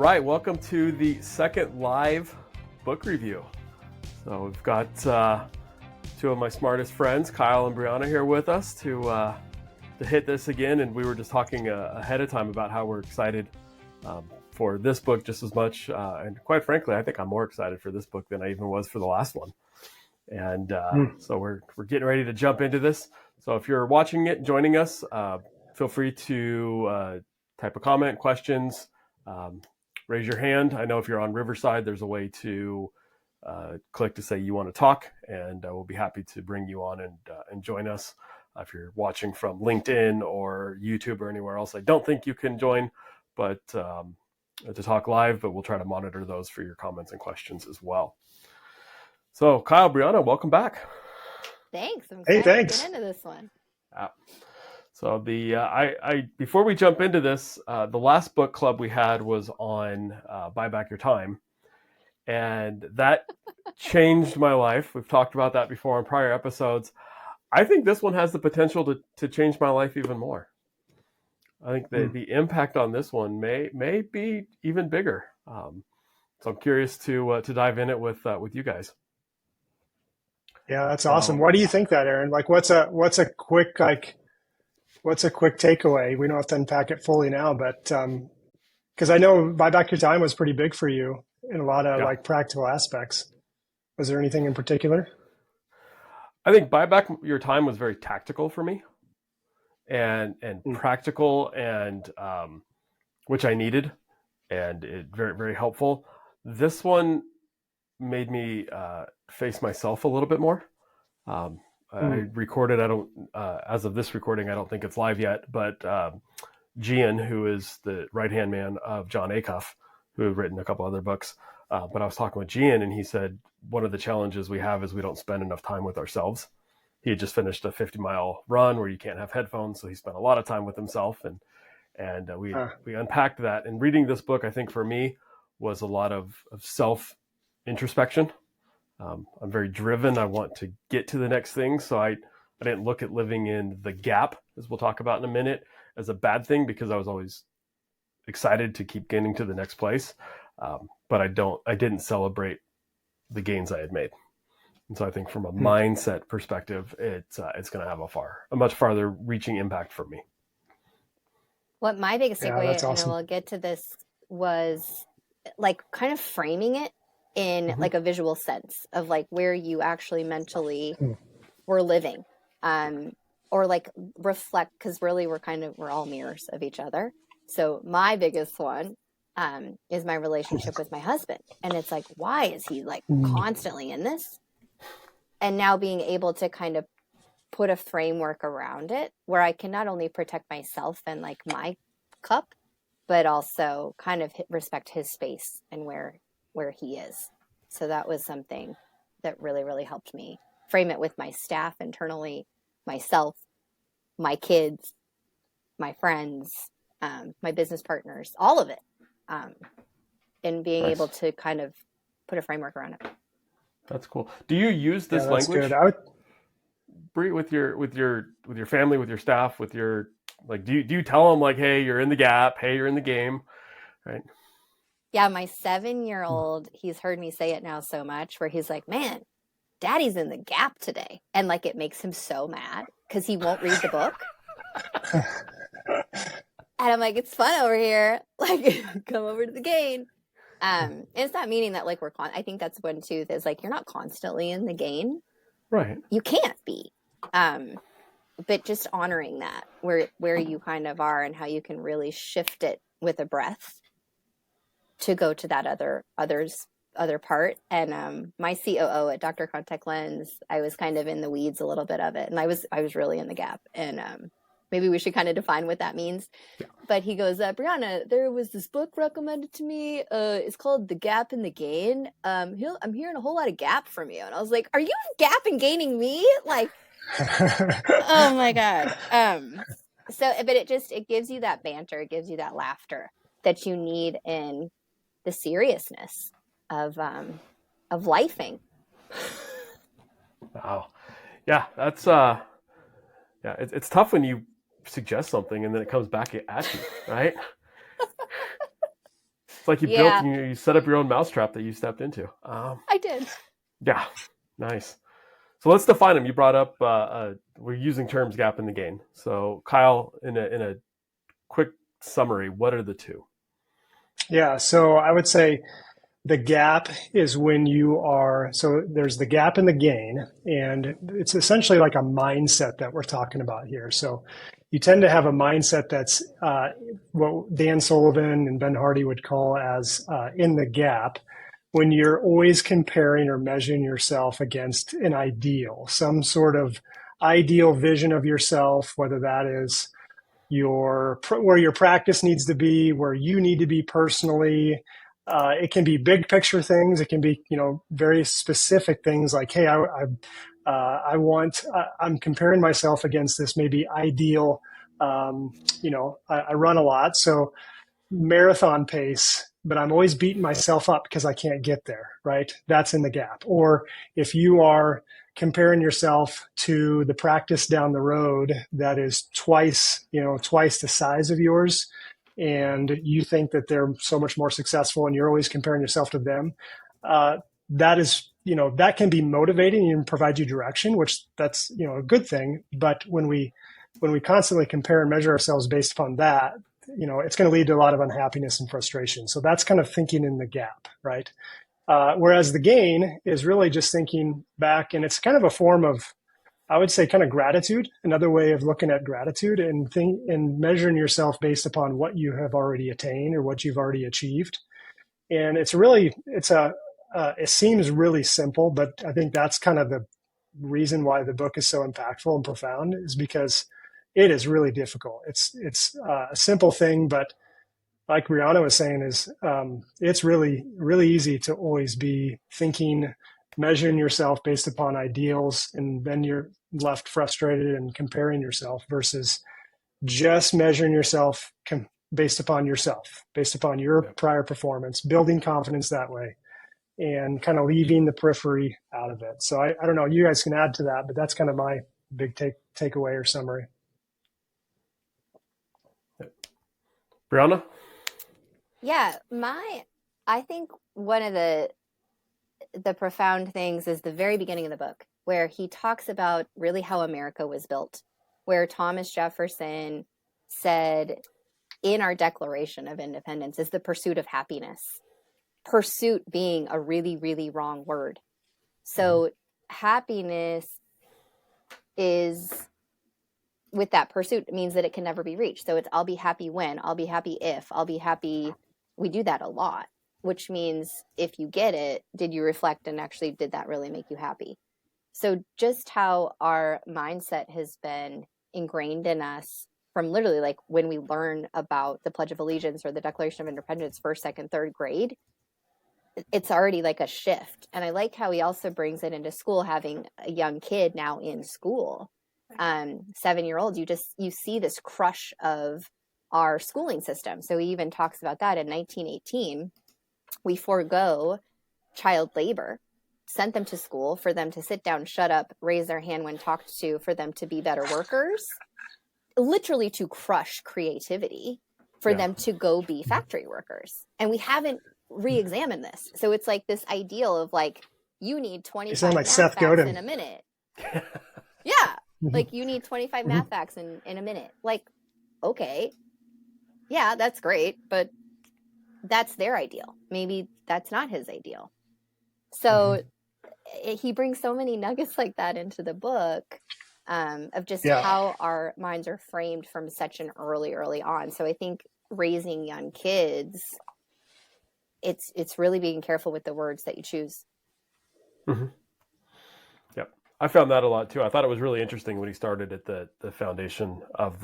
right, welcome to the second live book review. So we've got two of my smartest friends, Kyle and Brianna, here with us to hit this again. And we were just talking ahead of time about how we're excited for this book just as much. And quite frankly, I think I'm more excited for this book than I even was for the last one. And so we're getting ready to jump into this. So if you're watching it, joining us, feel free to type a comment, questions, raise your hand. I know if you're on Riverside, there's a way to click to say you want to talk, and we'll be happy to bring you on and join us. If you're watching from LinkedIn or YouTube or anywhere else, I don't think you can join, but to talk live, but we'll try to monitor those for your comments and questions as well. So Kyle, Brianna, welcome back. Thanks. I'm excited to get into this one. So I before we jump into this, the last book club we had was on Buy Back Your Time, and that changed my life. We've talked about that before in prior episodes. I think this one has the potential to change my life even more. I think the impact on this one may be even bigger. So I'm curious to dive in it with you guys. Yeah, that's awesome. What do you think that, Aaron? Like, what's a quick takeaway? We don't have to unpack it fully now, but because I know Buy Back Your Time was pretty big for you in a lot of like practical aspects. Was there anything in particular? I think Buy Back Your Time was very tactical for me, and practical, and which I needed, and it very, very helpful. This one made me face myself a little bit more. I recorded, as of this recording, I don't think it's live yet, but Gian, who is the right-hand man of John Acuff, who had written a couple other books, but I was talking with Gian, and he said, one of the challenges we have is we don't spend enough time with ourselves. He had just finished a 50-mile run where you can't have headphones, so he spent a lot of time with himself, and we unpacked that. And reading this book, I think for me, was a lot of self-introspection. I'm very driven. I want to get to the next thing. So I didn't look at living in the gap, as we'll talk about in a minute, as a bad thing, because I was always excited to keep getting to the next place. But I didn't celebrate the gains I had made. And so I think from a mindset perspective, it's going to have a much farther reaching impact for me. What my biggest takeaway, awesome. and we'll get to this, was like kind of framing it in like a visual sense of like where you actually mentally were living, or like reflect, because really we're all mirrors of each other. So my biggest one is my relationship with my husband, and it's like, why is he like constantly in this? And now being able to kind of put a framework around it where I can not only protect myself and like my cup, but also kind of respect his space and where he is. So that was something that really, really helped me frame it with my staff internally, myself, my kids, my friends, my business partners, all of it. And being able to kind of put a framework around it. That's cool. Do you use this language, Brie, with your family, with your staff, with your, like, do you tell them like, hey, you're in the gap, hey, you're in the game, right? Yeah, my 7-year-old, he's heard me say it now so much, where he's like, man, Daddy's in the gap today. And like, it makes him so mad because he won't read the book. And I'm like, it's fun over here. Like, come over to the game. And it's not meaning that like I think that's one too, is like, you're not constantly in the game. Right. You can't be. But just honoring that, where you kind of are and how you can really shift it with a breath to go to that other part. And my COO at Dr. Contact Lens, I was kind of in the weeds a little bit of it, and I was really in the gap. And maybe we should kind of define what that means. Yeah. But he goes, Brianna, there was this book recommended to me. It's called The Gap and the Gain. I'm hearing a whole lot of gap from you. And I was like, are you gap and gaining me? Like, oh my God. But it gives you that banter. It gives you that laughter that you need in the seriousness of lifing. Wow. Yeah, that's it's tough when you suggest something and then it comes back at you, right? It's like you built and you set up your own mousetrap that you stepped into. I did. Yeah, nice. So let's define them. You brought up we're using terms gap in the gain. So Kyle, in a quick summary, what are the two? Yeah, so I would say the gap is when so there's the gap and the gain, and it's essentially like a mindset that we're talking about here. So you tend to have a mindset that's what Dan Sullivan and Ben Hardy would call as in the gap, when you're always comparing or measuring yourself against an ideal, some sort of ideal vision of yourself, whether that is where your practice needs to be, where you need to be personally. It can be big picture things. It can be, very specific things like, hey, I'm comparing myself against this maybe ideal. I run a lot, so marathon pace, but I'm always beating myself up because I can't get there, right? That's in the gap. Or if you are comparing yourself to the practice down the road that is twice the size of yours, and you think that they're so much more successful and you're always comparing yourself to them, that can be motivating and provide you direction, which that's, a good thing. But when we constantly compare and measure ourselves based upon that, it's going to lead to a lot of unhappiness and frustration. So that's kind of thinking in the gap, right? Whereas the gain is really just thinking back, and it's kind of a form of, I would say, kind of gratitude, another way of looking at gratitude and measuring yourself based upon what you have already attained or what you've already achieved. And it seems really simple, but I think that's kind of the reason why the book is so impactful and profound, is because it is really difficult. It's a simple thing, but like Brianna was saying, it's really, really easy to always be thinking, measuring yourself based upon ideals, and then you're left frustrated and comparing yourself, versus just measuring yourself based upon yourself, based upon your prior performance, building confidence that way, and kind of leaving the periphery out of it. So I don't know, you guys can add to that, but that's kind of my big takeaway or summary. Brianna? Yeah, I think one of the profound things is the very beginning of the book, where he talks about really how America was built, where Thomas Jefferson said in our Declaration of Independence is the pursuit of happiness. Pursuit being a really, really wrong word. So happiness is, with that pursuit, it means that it can never be reached. So it's, I'll be happy when, I'll be happy if, I'll be happy. We do that a lot, which means if you get it, did you reflect and actually did that really make you happy? So just how our mindset has been ingrained in us from literally like when we learn about the Pledge of Allegiance or the Declaration of Independence, first, second, third grade, it's already like a shift. And I like how he also brings it into school, having a young kid now in school, 7-year-old, you see this crush of our schooling system. So he even talks about that in 1918, we forego child labor, sent them to school for them to sit down, shut up, raise their hand when talked to, for them to be better workers, literally to crush creativity, for them to go be factory workers. And we haven't re-examined this. So it's like this ideal of like, you need 25 math facts in a minute. Yeah. Like you need 25 math facts in a minute. Like, okay. Yeah, that's great. But that's their ideal. Maybe that's not his ideal. So he brings so many nuggets like that into the book, of just how our minds are framed from such an early on. So I think raising young kids, it's really being careful with the words that you choose. Yep. I found that a lot too. I thought it was really interesting when he started at the foundation of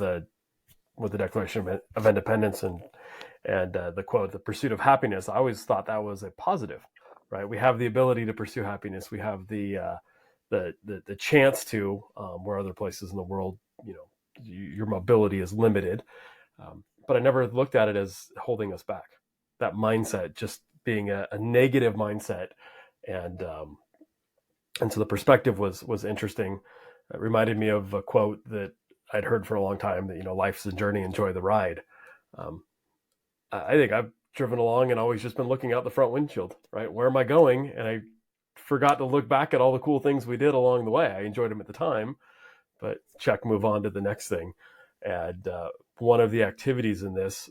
with the Declaration of Independence and the quote, the pursuit of happiness. I always thought that was a positive, right? We have the ability to pursue happiness. We have the chance to, where other places in the world, your mobility is limited. But I never looked at it as holding us back. That mindset just being a negative mindset, and so the perspective was interesting. It reminded me of a quote that I'd heard for a long time, that life's a journey, enjoy the ride. I think I've driven along and always just been looking out the front windshield, right? Where am I going? And I forgot to look back at all the cool things we did along the way. I enjoyed them at the time, but check, move on to the next thing. And one of the activities in this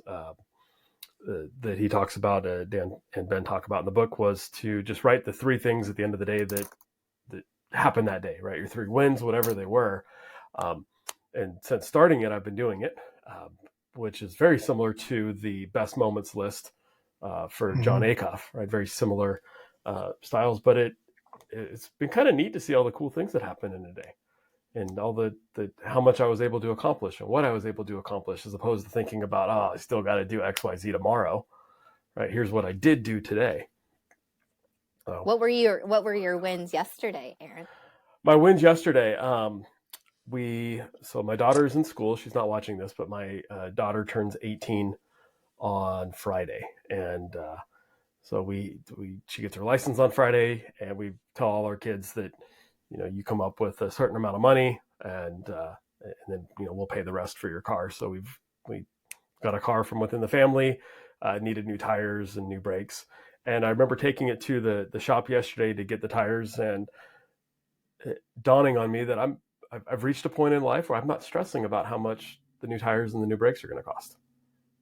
that he talks about, Dan and Ben talk about in the book, was to just write the 3 things at the end of the day that happened that day, right? Your 3 wins, whatever they were. And since starting it, I've been doing it, which is very similar to the best moments list for John Acuff, right? Very similar styles, but it's been kind of neat to see all the cool things that happen in a day, and all the how much I was able to accomplish and what I was able to accomplish, as opposed to thinking about, I still got to do X, Y, Z tomorrow, right? Here's what I did do today. What were your wins yesterday, Aaron? My wins yesterday. So my daughter's in school. She's not watching this, but my daughter turns 18 on Friday, and so she gets her license on Friday, and we tell all our kids that, you come up with a certain amount of money, and then we'll pay the rest for your car. So we got a car from within the family, needed new tires and new brakes, and I remember taking it to the shop yesterday to get the tires, and it dawning on me that I've reached a point in life where I'm not stressing about how much the new tires and the new brakes are going to cost.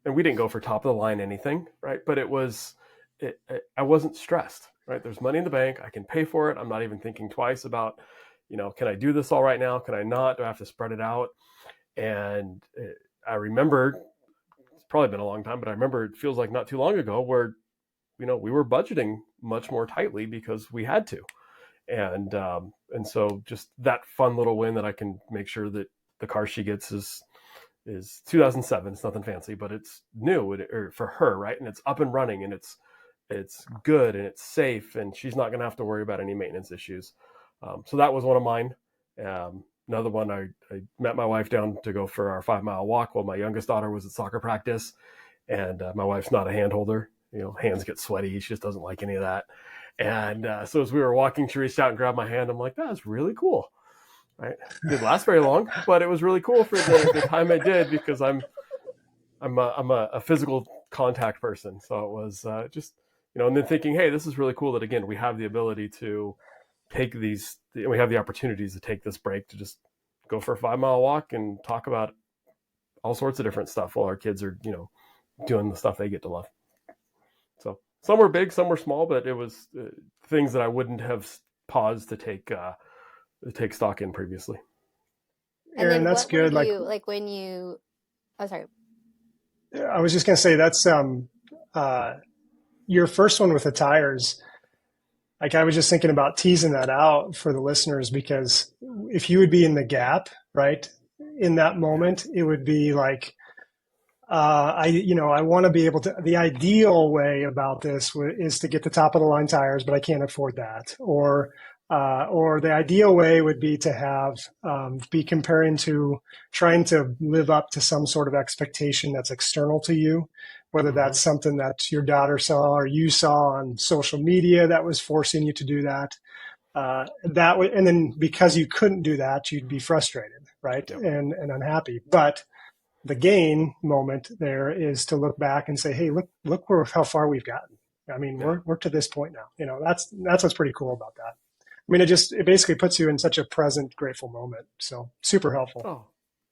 And we didn't go for top of the line anything, right? But I wasn't stressed, right? There's money in the bank. I can pay for it. I'm not even thinking twice about, can I do this all right now? Can I not? Do I have to spread it out? And I remember, it's probably been a long time, but I remember it feels like not too long ago where, we were budgeting much more tightly because we had to. And so just that fun little win that I can make sure that the car she gets is 2007. It's nothing fancy, but it's new for her, right? And it's up and running, and it's good, and it's safe, and she's not going to have to worry about any maintenance issues. So that was one of mine. Another one, I met my wife down to go for our 5-mile walk while my youngest daughter was at soccer practice, and my wife's not a hand holder. Hands get sweaty. She just doesn't like any of that. And so as we were walking, she reached out and grabbed my hand. I'm like, that's really cool. Right? It didn't last very long, but it was really cool for the time it did, because I'm a physical contact person. So it was just, and then thinking, hey, this is really cool that, again, we have the ability to take we have the opportunities to take this break to just go for a 5-mile walk and talk about all sorts of different stuff while our kids are, doing the stuff they get to love. So some were big, some were small, but it was things that I wouldn't have paused to take stock in previously. Aaron, that's good. Oh, sorry. I was just going to say that's your first one with the tires. Like, I was just thinking about teasing that out for the listeners, because if you would be in the gap, right, in that moment, it would be like, I want to be able to, the ideal way about this is to get the top of the line tires, but I can't afford that. Or the ideal way would be to have, be comparing to trying to live up to some sort of expectation that's external to you, whether that's something that your daughter saw or you saw on social media that was forcing you to do that. And then because you couldn't do that, you'd be frustrated, right? Yep. And unhappy. But the gain moment there is to look back and say, hey, look how far we've gotten. I mean, we're to this point now. That's what's pretty cool about that. I mean, it basically puts you in such a present, grateful moment. So super helpful. Oh,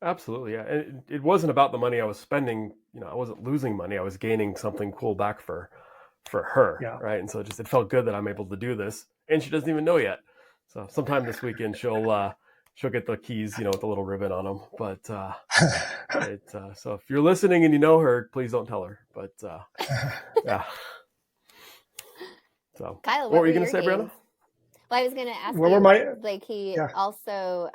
absolutely. Yeah. And it wasn't about the money I was spending. I wasn't losing money. I was gaining something cool back for her. Yeah. Right. And so it felt good that I'm able to do this, and she doesn't even know yet. So sometime this weekend, she'll get the keys, with a little ribbon on them. But so if you're listening and you know her, please don't tell her. But yeah. So Kyle, what were you going to say, Brianna? Well, I was going to ask you, he also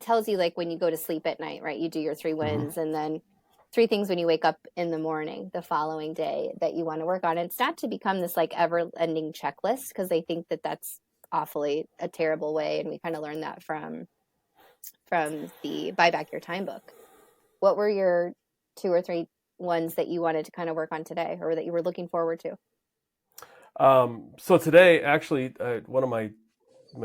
tells you, like, when you go to sleep at night, right, you do your 3 wins, and then 3 things when you wake up in the morning the following day that you want to work on. And it's not to become this like ever-ending checklist, because they think that that's awfully a terrible way, and we kind of learned that from the Buy Back Your Time book. What were your 2 or 3 ones that you wanted to kind of work on today, or that you were looking forward to? So today, actually, one of my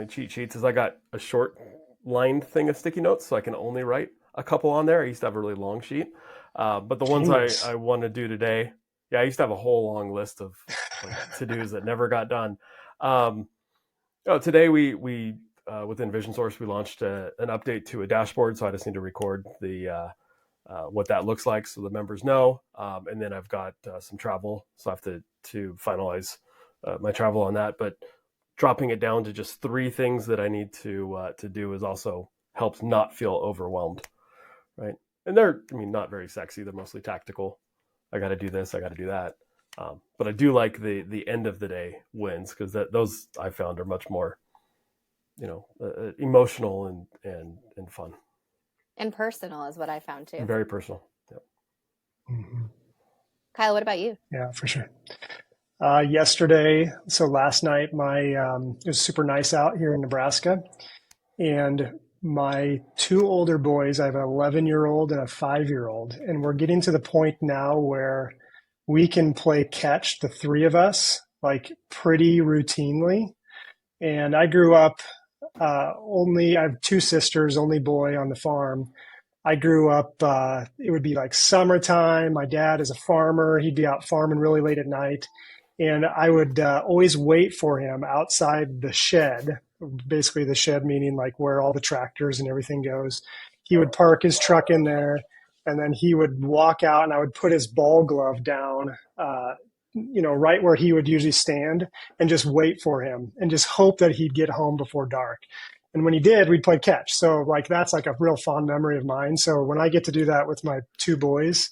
cheat sheets is I got a short lined thing of sticky notes, so I can only write a couple on there. I used to have a really long sheet, but the ones I want to do today, Yeah, I used to have a whole long list of like to-dos that never got done. Um, Today we within Vision Source we launched an update to a dashboard, so I just need to record the what that looks like so the members know. And then I've got some travel, so I have to finalize my travel on that. But dropping it down to just 3 things that I need to do is also helps not feel overwhelmed, right? And they're, I mean, not very sexy. They're mostly tactical. I got to do this. I got to do that. But I do like the end of the day wins, because those I found are much more, emotional and fun And personal is what I found too. and very personal. Yep. Mm-hmm. Kyle, what about you? Yeah, for sure. So last night, it was super nice out here in Nebraska, and my 2 older boys, I have an 11-year-old and a 5-year-old, and we're getting to the point now where we can play catch, the 3 of us, like pretty routinely. And I grew up I have 2 sisters, only boy on the farm. I grew up, it would be like summertime. My dad is a farmer. He'd be out farming really late at night. And I would always wait for him outside the shed, basically the shed meaning like where all the tractors and everything goes. He would park his truck in there, and then he would walk out, and I would put his ball glove down, right where he would usually stand, and just wait for him and just hope that he'd get home before dark. And when he did, we'd play catch. So like that's like a real fond memory of mine. So when I get to do that with my 2 boys,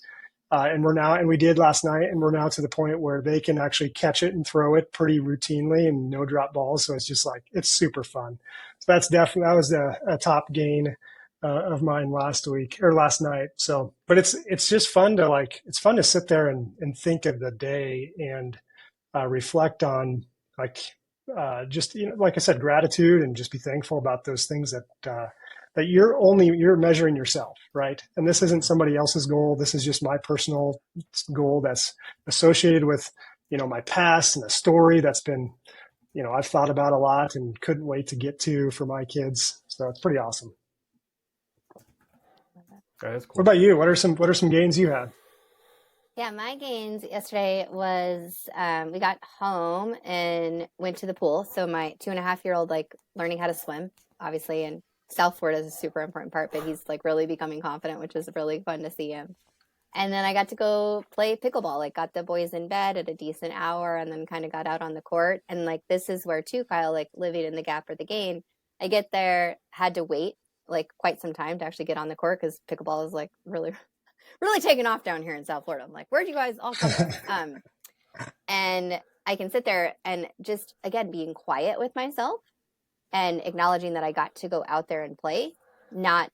and we did last night, and we're now to the point where they can actually catch it and throw it pretty routinely and no drop balls. So it's just like, it's super fun. So that was a top gain of mine last night. So, but it's just fun it's fun to sit there and think of the day and reflect on just, like I said, gratitude, and just be thankful about those things that you're measuring yourself, right? And this isn't somebody else's goal. This is just my personal goal that's associated with, my past, and a story that's been, I've thought about a lot and couldn't wait to get to for my kids. So it's pretty awesome. That's cool. What about you? What are some gains you had? Yeah, my gains yesterday was we got home and went to the pool. So my 2.5-year-old learning how to swim, obviously, and South Florida is a super important part, but he's really becoming confident, which was really fun to see him. And then I got to go play pickleball, got the boys in bed at a decent hour, and then kind of got out on the court. And this is where too, Kyle, living in the gap or the gain, I get there, had to wait quite some time to actually get on the court, because pickleball is really, really taking off down here in South Florida. I'm like, where'd you guys all come from? And I can sit there and just, again, being quiet with myself and acknowledging that I got to go out there and play, not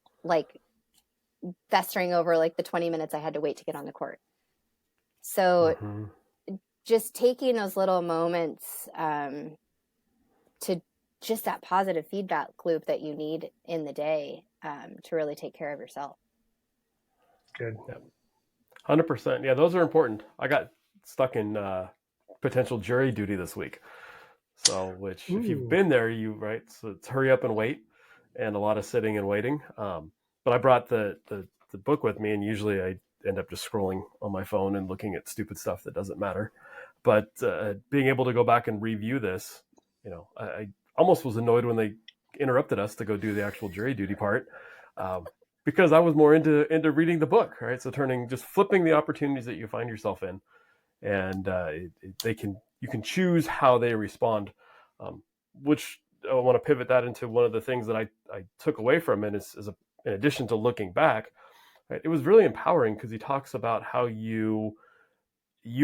festering over the 20 minutes I had to wait to get on the court. So just taking those little moments to just that positive feedback loop that you need in the day to really take care of yourself. Good. Yeah. 100%. Yeah, those are important. I got stuck in potential jury duty this week. So, which if you've been there, so it's hurry up and wait, and a lot of sitting and waiting. But I brought the book with me, and usually I end up just scrolling on my phone and looking at stupid stuff that doesn't matter. But being able to go back and review this, I almost was annoyed when they interrupted us to go do the actual jury duty part, because I was more into reading the book, right? So flipping the opportunities that you find yourself in, and you can choose how they respond, which I want to pivot that into one of the things that I took away from it in addition to looking back, right, it was really empowering, because he talks about how you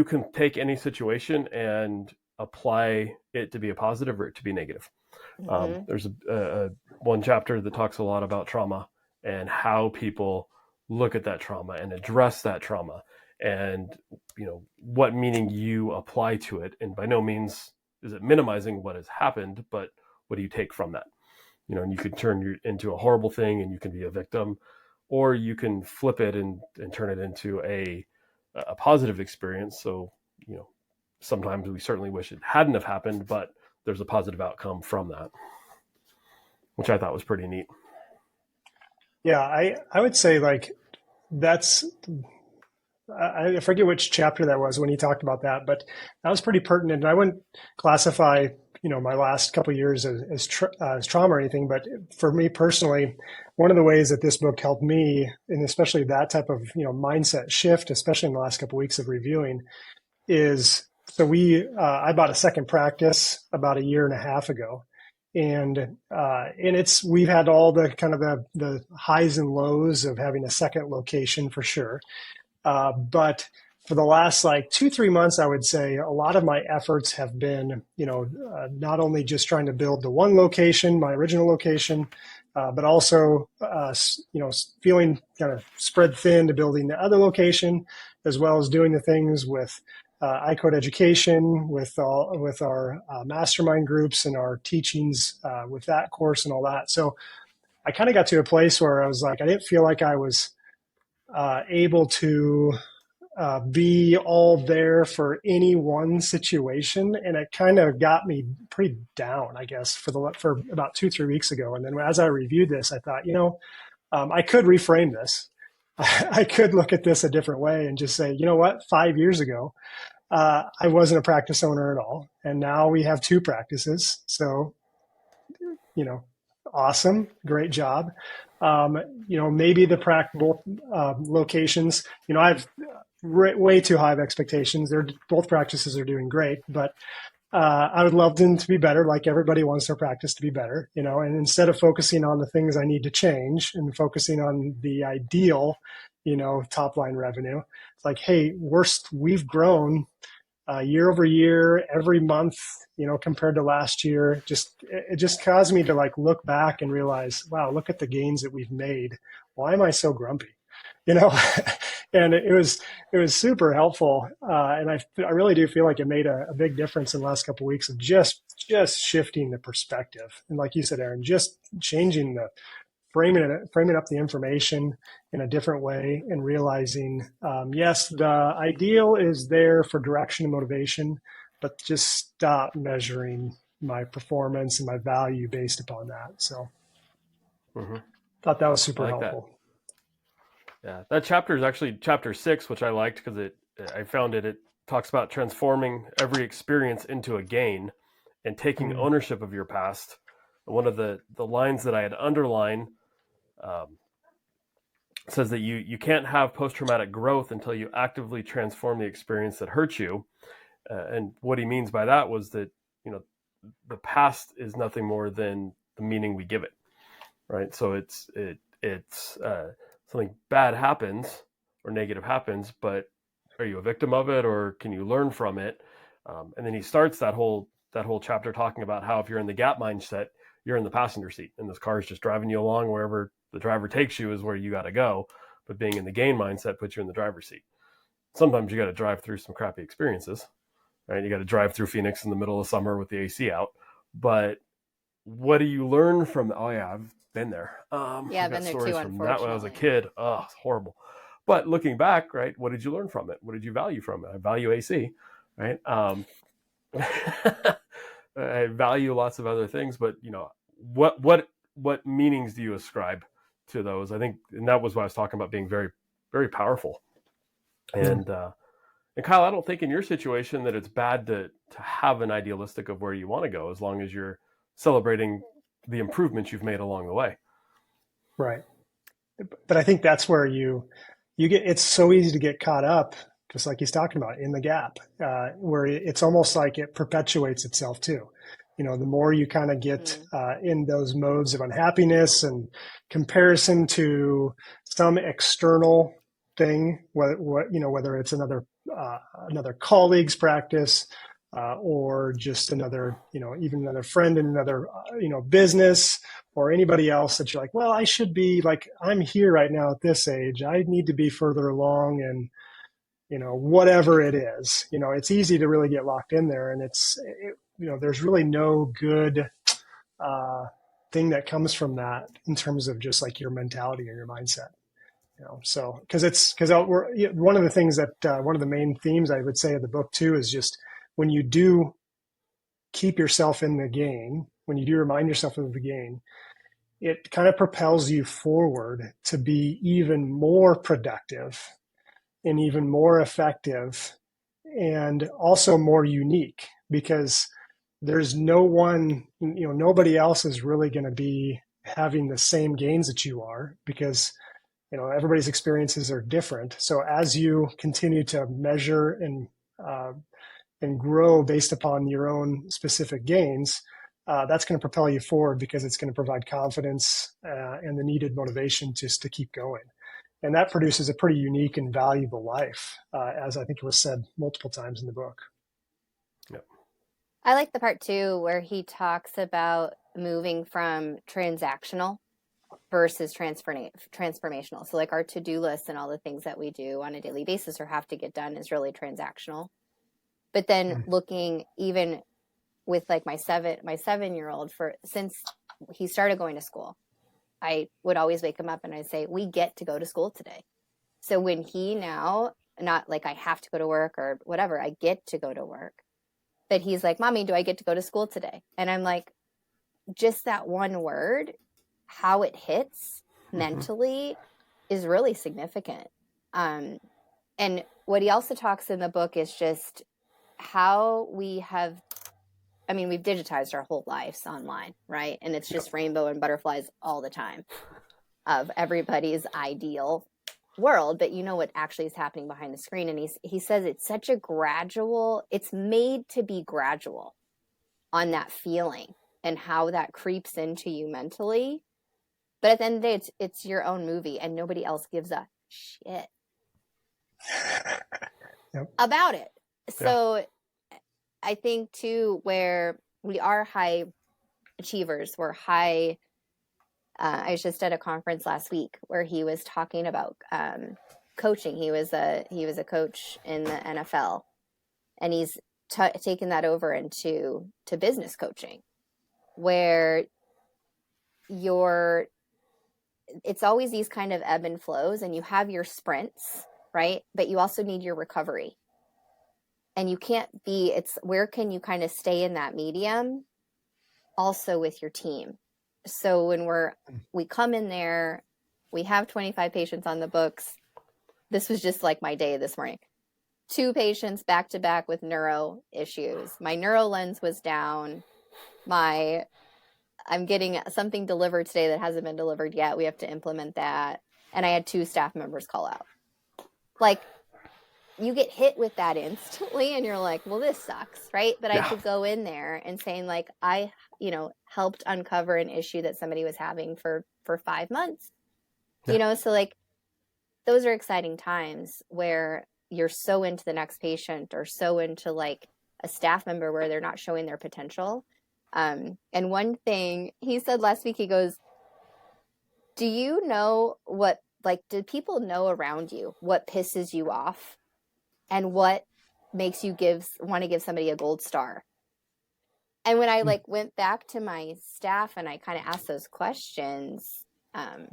can take any situation and apply it to be a positive or it to be negative. There's a one chapter that talks a lot about trauma and how people look at that trauma and address that trauma, and what meaning you apply to it. And by no means is it minimizing what has happened, but what do you take from that? And you could turn into a horrible thing, and you can be a victim, or you can flip it and turn it into a positive experience. So sometimes we certainly wish it hadn't have happened, but there's a positive outcome from that, which I thought was pretty neat. Yeah, I would say that's I forget which chapter that was when he talked about that, but that was pretty pertinent. And I wouldn't classify, my last couple of years as trauma or anything, but for me personally, one of the ways that this book helped me, and especially that type of, mindset shift, especially in the last couple of weeks of reviewing, is so I bought a second practice about a year and a half ago. And we've had all the kind of the highs and lows of having a second location for sure. But for the last like 2-3 months, I would say a lot of my efforts have been, not only just trying to build the one location, my original location, but also, feeling kind of spread thin to building the other location, as well as doing the things with iCode education, with our mastermind groups and our teachings with that course and all that. So I kind of got to a place where I was like, I didn't feel like I was able to be all there for any one situation, and it kind of got me pretty down, I guess, for about 2-3 weeks ago. And then as I reviewed this, I thought, I could reframe this. I could look at this a different way and just say, you know what, 5 years ago, I wasn't a practice owner at all, and now we have 2 practices. So, awesome, great job. Maybe the practical locations, I have way too high of expectations. Both practices are doing great, but I would love them to be better. Like everybody wants their practice to be better, and instead of focusing on the things I need to change and focusing on the ideal, top line revenue, it's like, hey, we've grown year over year, every month, compared to last year. It just caused me to like look back and realize, wow, look at the gains that we've made. Why am I so grumpy? And it was super helpful, and I really do feel like it made a big difference in the last couple of weeks of just shifting the perspective, and like you said, Aaron, just changing framing up the information in a different way, and realizing, yes, the ideal is there for direction and motivation, but just stop measuring my performance and my value based upon that. So, thought that was super helpful. Yeah, that chapter is actually chapter 6, which I liked because I found it talks about transforming every experience into a gain and taking ownership of your past. One of the lines that I had underlined says that you can't have post-traumatic growth until you actively transform the experience that hurt you. And what he means by that was that, the past is nothing more than the meaning we give it, right? So it's something bad happens or negative happens, but are you a victim of it, or can you learn from it? And then he starts that whole chapter talking about how if you're in the gap mindset, you're in the passenger seat and this car is just driving you along. Wherever the driver takes you is where you got to go. But being in the gain mindset puts you in the driver's seat. Sometimes you got to drive through some crappy experiences, right? You got to drive through Phoenix in the middle of summer with the AC out. But what do you learn from? Oh yeah, I've been there. I've been there too, unfortunately. That when I was a kid. Oh, it's horrible. But looking back, right, what did you learn from it? What did you value from it? I value AC, right? I value lots of other things, but what meanings do you ascribe to those? I think, and that was what I was talking about, being very, very powerful. And Kyle, I don't think in your situation that it's bad to have an idealistic of where you want to go, as long as you're celebrating the improvements you've made along the way. Right. But I think that's where you get, it's so easy to get caught up, just like he's talking about, in the gap, where it's almost like it perpetuates itself too. The more you kind of get in those modes of unhappiness and comparison to some external thing, whether it's another colleague's practice, or just another, even another friend in another, business, or anybody else that you're like, well, I should be like, I'm here right now at this age. I need to be further along, and, whatever it is, it's easy to really get locked in there. And there's really no good thing that comes from that in terms of just like your mentality or your mindset. So because one of the things that one of the main themes I would say of the book too is just when you do keep yourself in the game, when you do remind yourself of the game, it kind of propels you forward to be even more productive and even more effective and also more unique, because there's nobody else is really going to be having the same gains that you are, because everybody's experiences are different. So as you continue to measure and grow based upon your own specific gains, that's going to propel you forward, because it's going to provide confidence and the needed motivation just to keep going. And that produces a pretty unique and valuable life, as I think it was said multiple times in the book. Yep. I like the part too where he talks about moving from transactional versus transformational. So like our to-do list and all the things that we do on a daily basis or have to get done is really transactional. But then looking even with like my 7-year-old, since he started going to school, I would always wake him up and I'd say, we get to go to school today. So when he now, not like I have to go to work or whatever, I get to go to work. But he's like, Mommy, do I get to go to school today? And I'm like, just that one word, how it hits mentally is really significant. And what he also talks in the book is just how we've digitized our whole lives online, right? And it's just rainbow and butterflies all the time of everybody's ideal world, but you know what actually is happening behind the screen. And he says it's such a it's made to be gradual on that feeling and how that creeps into you mentally. But at the end of the day, it's your own movie and nobody else gives a shit about it. So I think too, where we are high achievers, we're high. I was just at a conference last week where he was talking about coaching. He was a coach in the NFL, and he's taken that over into business coaching, where it's always these kind of ebb and flows, and you have your sprints, right? But you also need your recovery. And you can't where can you kind of stay in that medium also with your team? So when we come in there, we have 25 patients on the books. This was just like my day this morning. 2 patients back to back with neuro issues. My neuro lens was down. I'm getting something delivered today that hasn't been delivered yet. We have to implement that. And I had 2 staff members call out. Like, you get hit with that instantly and you're like, well, this sucks, right? But I could go in there and saying like, I, helped uncover an issue that somebody was having for 5 months, so like those are exciting times where you're so into the next patient or so into like a staff member where they're not showing their potential. And one thing he said last week, he goes, do you know do people know around you what pisses you off and what makes you want to give somebody a gold star? And when I went back to my staff and I kind of asked those questions, I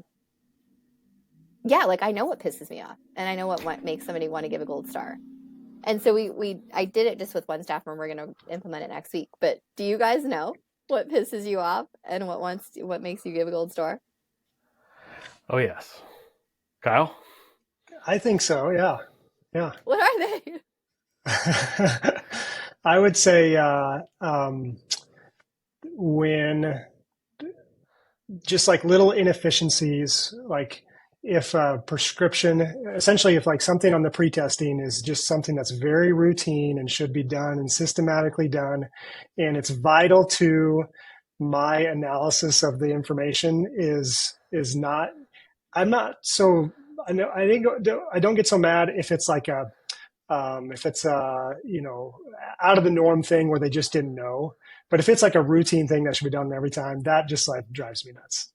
know what pisses me off and I know what makes somebody want to give a gold star. And so I did it just with one staff member. We're going to implement it next week. But do you guys know what pisses you off and what makes you give a gold star? Oh, yes. Kyle? I think so. Yeah. What are they? I would say when just like little inefficiencies, like if a prescription, essentially if like something on the pre-testing is just something that's very routine and should be done and systematically done, and it's vital to my analysis of the information is not, I'm not so, I know, I don't get so mad if it's like if it's out of the norm thing where they just didn't know. But if it's like a routine thing that should be done every time, that just like drives me nuts.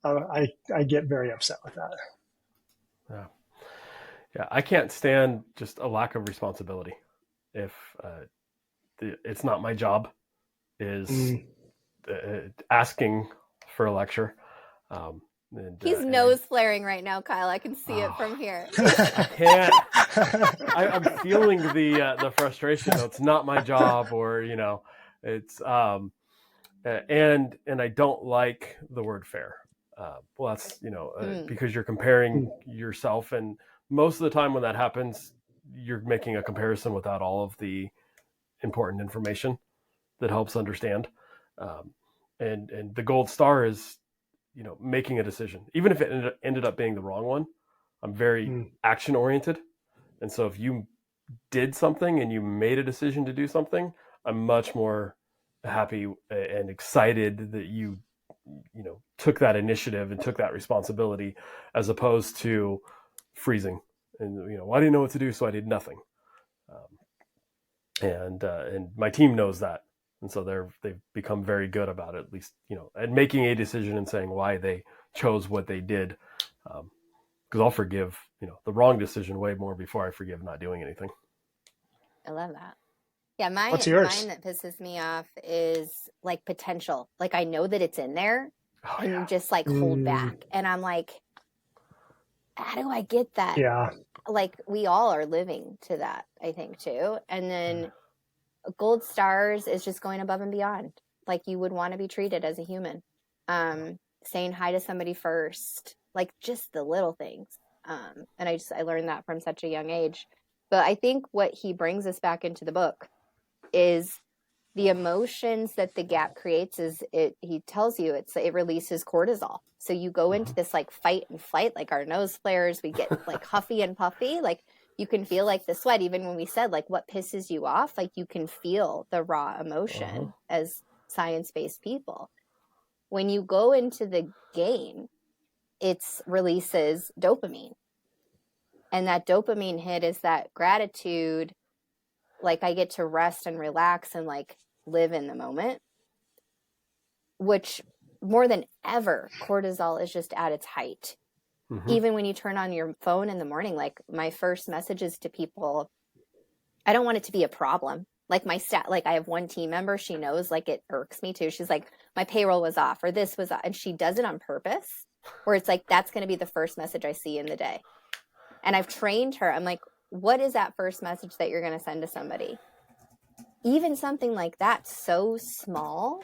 I get very upset with that. Yeah. I can't stand just a lack of responsibility. If it's not my job, is asking for a lecture. He's nose flaring right now, Kyle. I can see it from here. I can't. I'm feeling the frustration. It's not my job, or it's and I don't like the word fair. Well, that's because you're comparing yourself and most of the time when that happens, you're making a comparison without all of the important information that helps understand. And the gold star is, making a decision, even if it ended up being the wrong one. I'm very action oriented. And so if you did something and you made a decision to do something, I'm much more happy and excited that you took that initiative and took that responsibility, as opposed to freezing and, well, I didn't know what to do, so I did nothing. And my team knows that. And so they've become very good about it, at least, at making a decision and saying why they chose what they did. Because I'll forgive, the wrong decision way more before I forgive not doing anything. I love that. Yeah, What's yours? mine that pisses me off is like potential. Like I know that it's in there, and you just like hold back, and I'm like, how do I get that? Yeah. Like we all are living to that, I think too. And then gold stars is just going above and beyond, like you would want to be treated as a human. Saying hi to somebody first, like just the little things. And I learned that from such a young age. But I think what he brings us back into the book is the emotions that the gap creates. He tells you it releases cortisol. So you go into this like fight and flight, like our nose flares, we get like huffy and puffy, like you can feel like the sweat. Even when we said like what pisses you off, like you can feel the raw emotion as science-based people. When you go into the game, it releases dopamine. And that dopamine hit is that gratitude, like I get to rest and relax and like live in the moment, which more than ever, cortisol is just at its height. Even when you turn on your phone in the morning, like my first messages to people, I don't want it to be a problem. Like like I have one team member, she knows like it irks me too. She's like, my payroll was off or this was off. And she does it on purpose, where it's like, that's going to be the first message I see in the day. And I've trained her. I'm like, what is that first message that you're going to send to somebody? Even something like that, so small,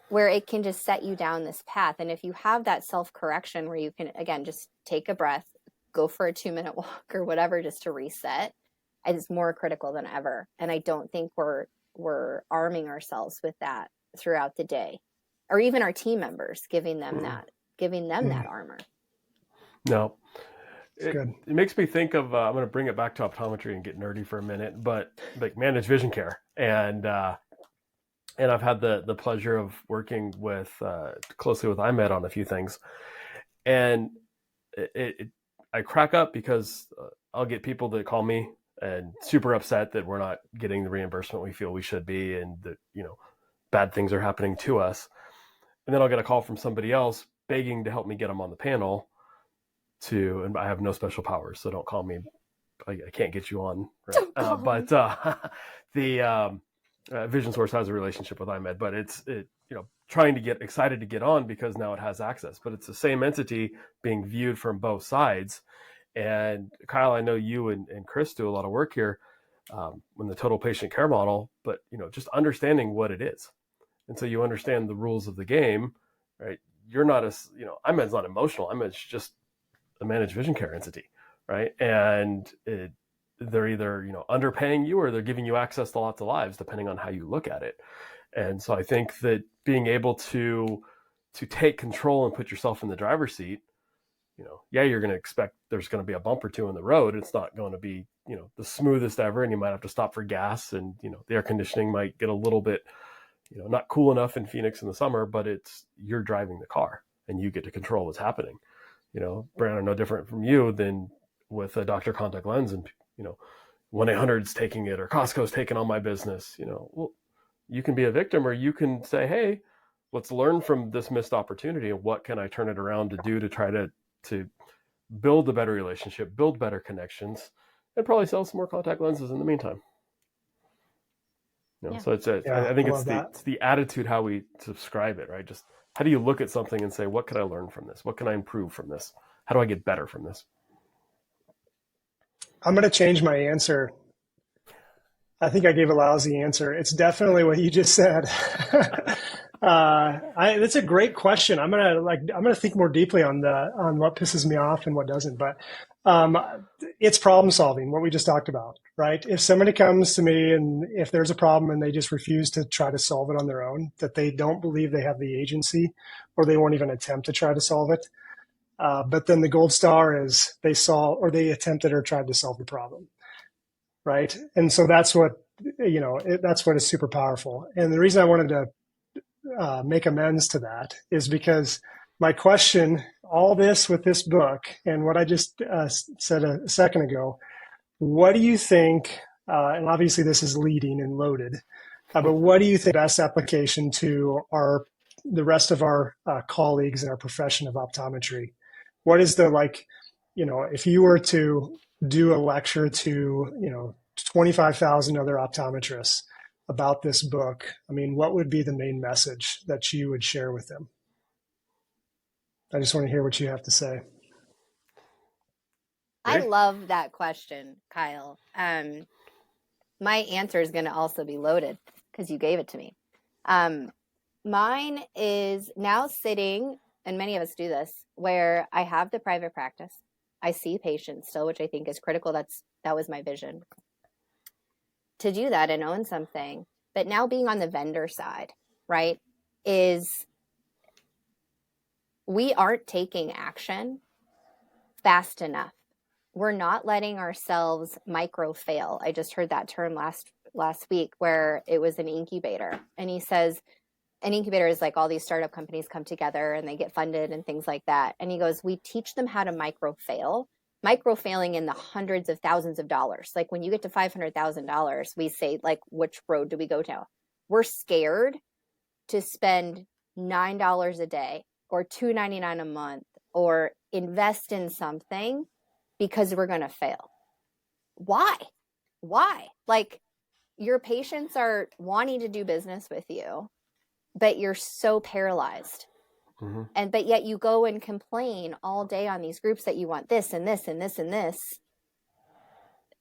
where it can just set you down this path. And if you have that self-correction where you can, again, just take a breath, go for a 2-minute walk or whatever, just to reset, it's more critical than ever. And I don't think we're arming ourselves with that throughout the day, or even our team members, giving them that armor. No. It makes me think of, I'm going to bring it back to optometry and get nerdy for a minute, but like managed vision care. And I've had the pleasure of working with closely with IMED on a few things. And I crack up because I'll get people that call me and super upset that we're not getting the reimbursement we feel we should be, and that, bad things are happening to us. And then I'll get a call from somebody else begging to help me get them on the panel and I have no special powers, so don't call me. I can't get you on. Right? But the Vision Source has a relationship with IMED, but it's trying to get excited to get on because now it has access, but it's the same entity being viewed from both sides. And Kyle, I know you and Chris do a lot of work here in the total patient care model, but just understanding what it is. And so you understand the rules of the game, right? You're not IMED's not emotional. IMED's just a managed vision care entity, right? And they're either underpaying you or they're giving you access to lots of lives, depending on how you look at it. And so I think that being able to take control and put yourself in the driver's seat, you're going to expect there's going to be a bump or two in the road. It's not going to be the smoothest ever, and you might have to stop for gas, and the air conditioning might get a little bit not cool enough in Phoenix in the summer, but you're driving the car and you get to control what's happening. Brianna, no different from you than with a doctor contact lens, and 1-800's taking it or Costco's taking on my business. Well, you can be a victim, or you can say, hey, let's learn from this missed opportunity, and what can I turn it around to do to try to build a better relationship, build better connections, and probably sell some more contact lenses in the meantime. So I think it's the attitude, how we subscribe it, right? Just how do you look at something and say, what can I learn from this? What can I improve from this? How do I get better from this? I'm going to change my answer. I think I gave a lousy answer. It's definitely what you just said. That's a great question. I'm going to think more deeply on what pisses me off and what doesn't. But Um, it's problem solving, what we just talked about, right? If somebody comes to me and if there's a problem and they just refuse to try to solve it on their own, that they don't believe they have the agency, or they won't even attempt to try to solve it. But then the gold star is they saw, or they attempted or tried to solve the problem, right? And so that's what, that's what is super powerful. And the reason I wanted to make amends to that is because my question, all this with this book and what I just said a second ago, what do you think, and obviously this is leading and loaded, but what do you think best application to the rest of our colleagues in our profession of optometry? What is the, if you were to do a lecture to, 25,000 other optometrists about this book, I mean, what would be the main message that you would share with them? I just want to hear what you have to say. I love that question, Kyle. My answer is going to also be loaded because you gave it to me. Mine is now sitting, and many of us do this, where I have the private practice. I see patients still, which I think is critical. That was my vision. To do that and own something, but now being on the vendor side, right, is we aren't taking action fast enough. We're not letting ourselves micro fail. I just heard that term last week where it was an incubator. And he says, an incubator is like all these startup companies come together and they get funded and things like that. And he goes, we teach them how to micro failing in the hundreds of thousands of dollars. Like when you get to $500,000, we say, like, which road do we go down? We're scared to spend $9 a day or $2.99 a month or invest in something because we're going to fail. Why? Like, your patients are wanting to do business with you, but you're so paralyzed. Mm-hmm. But yet you go and complain all day on these groups that you want this and this and this and this.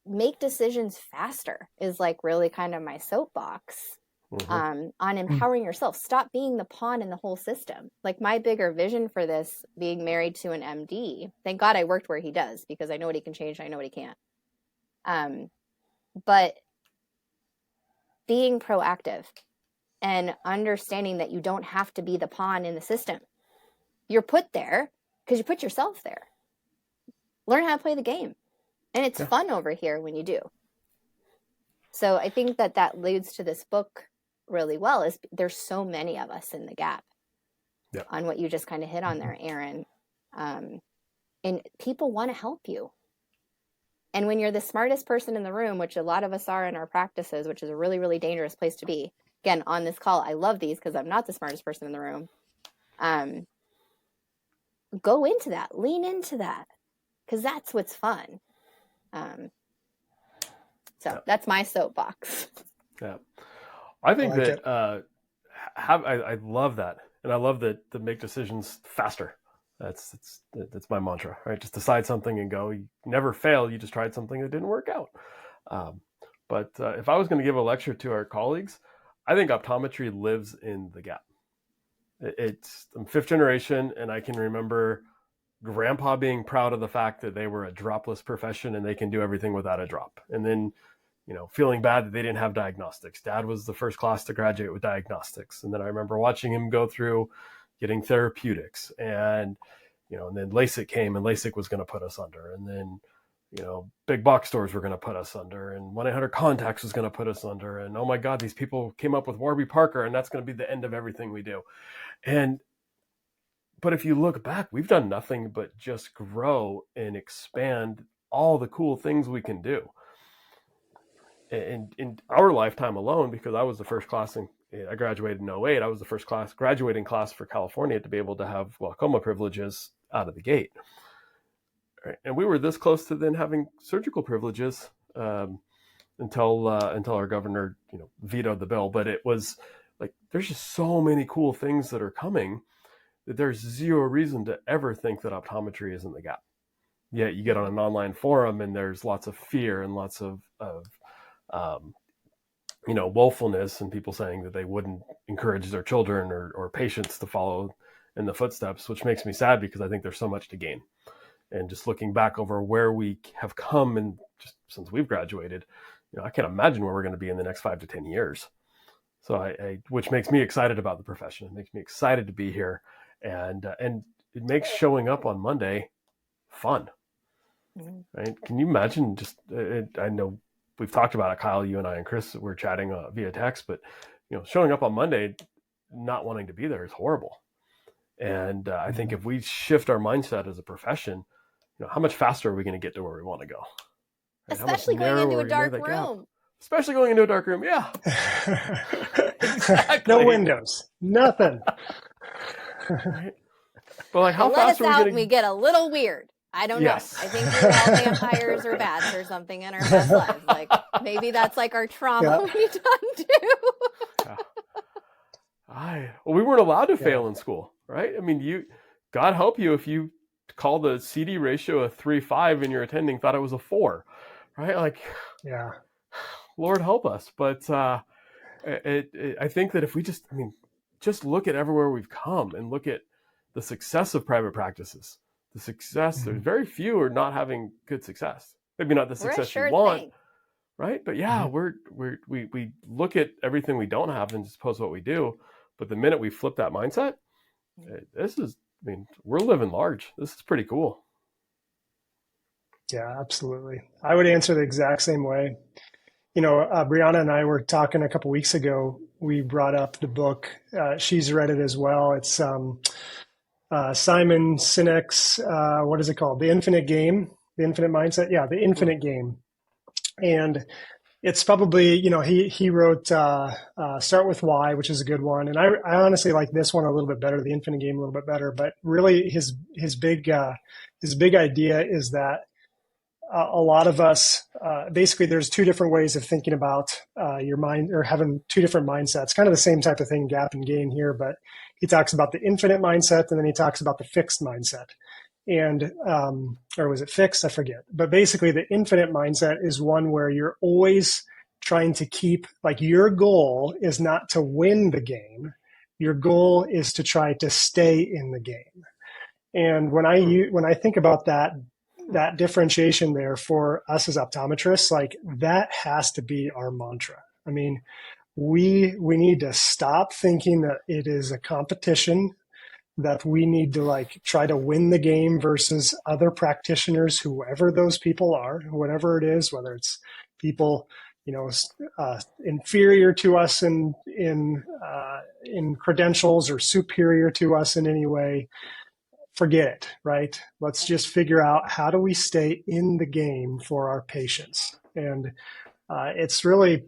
Make decisions faster is like really kind of my soapbox. Mm-hmm. On empowering yourself. Stop being the pawn in the whole system. Like my bigger vision for this, being married to an MD, thank God I worked where he does, because I know what he can change, I know what he can't. But being proactive and understanding that you don't have to be the pawn in the system. You're put there because you put yourself there. Learn how to play the game. And it's fun over here when you do. So I think that leads to this book really well, is there's so many of us in the gap on what you just kind of hit on there, Aaron. And people want to help you. And when you're the smartest person in the room, which a lot of us are in our practices, which is a really, really dangerous place to be. Again, on this call, I love these because I'm not the smartest person in the room. Go into that, lean into that, because that's what's fun. That's my soapbox. Yeah. I think I love that. And I love that to make decisions faster. That's my mantra, right? Just decide something and go. You never fail. You just tried something that didn't work out. But if I was going to give a lecture to our colleagues, I think optometry lives in the gap. I'm fifth generation, and I can remember grandpa being proud of the fact that they were a dropless profession and they can do everything without a drop. And then, feeling bad that they didn't have diagnostics. Dad was the first class to graduate with diagnostics. And then I remember watching him go through getting therapeutics, and, and then LASIK came, and LASIK was going to put us under. And then, big box stores were going to put us under, and 1-800 contacts was going to put us under. And oh my God, these people came up with Warby Parker, and that's going to be the end of everything we do. But if you look back, we've done nothing but just grow and expand all the cool things we can do. And in our lifetime alone, because I was the first class I graduated in 2008, I was the first graduating class for California to be able to have glaucoma privileges out of the gate. And we were this close to then having surgical privileges until our governor, vetoed the bill. But it was like, there's just so many cool things that are coming that there's zero reason to ever think that optometry is in the gap. Yet you get on an online forum and there's lots of fear and lots of woefulness, and people saying that they wouldn't encourage their children or patients to follow in the footsteps, which makes me sad because I think there's so much to gain. And just looking back over where we have come and just since we've graduated, I can't imagine where we're going to be in the next 5 to 10 years. So which makes me excited about the profession. It makes me excited to be here, and it makes showing up on Monday fun. Right? Can you imagine? I know we've talked about it, Kyle. You and I and Chris were chatting via text, but showing up on Monday, not wanting to be there is horrible. And I think if we shift our mindset as a profession, how much faster are we going to get to where we want to go? Right? Especially going into a dark room. Especially going into a dark room, yeah. Exactly. No windows, nothing. Right? But like, how let fast us are we out getting? and we get a little weird. I don't know. I think we're all vampires or bats or something in our past lives. Like maybe that's like our trauma we need to undo. Well, we weren't allowed to fail in school, right? I mean, God help you if you call the CD ratio a 3.5 and your attending thought it was a 4, right? Like, Lord help us. But I think that if we just look at everywhere we've come and look at the success of private practices, the success, there's very few are not having good success. Maybe not the success you want, right? But we look at everything we don't have and just post what we do. But the minute we flip that mindset, we're living large. This is pretty cool. Yeah, absolutely. I would answer the exact same way. Brianna and I were talking a couple weeks ago. We brought up the book. She's read it as well. It's Simon Sinek's, what is it called? The Infinite Game, The Infinite Mindset. Yeah, The Infinite Game. And it's probably, he wrote Start With Why, which is a good one. And I honestly like this one a little bit better, The Infinite Game a little bit better. But really his big idea is that a lot of us, basically there's two different ways of thinking about your mind, or having two different mindsets, kind of the same type of thing, gap and gain here, but he talks about the infinite mindset and then he talks about the fixed mindset. And, or was it fixed? I forget. But basically the infinite mindset is one where you're always trying to keep, like, your goal is not to win the game. Your goal is to try to stay in the game. And when I think about that differentiation there for us as optometrists, like, that has to be our mantra. I mean, we need to stop thinking that it is a competition, that we need to like try to win the game versus other practitioners, whoever those people are, whatever it is, whether it's people, inferior to us in credentials or superior to us in any way. Forget it, right? Let's just figure out, how do we stay in the game for our patients? And it's really,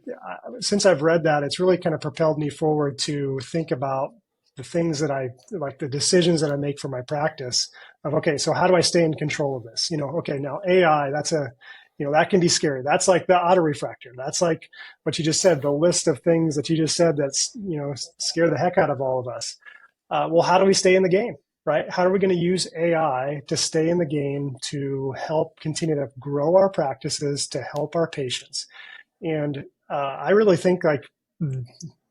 since I've read that, it's really kind of propelled me forward to think about the things that I like, the decisions that I make for my practice of, okay, so how do I stay in control of this? Okay, now AI, that can be scary. That's like the autorefractor. That's like what you just said, the list of things that you just said that's, scare the heck out of all of us. Well, how do we stay in the game? Right? How are we going to use AI to stay in the game, to help continue to grow our practices, to help our patients? And I really think like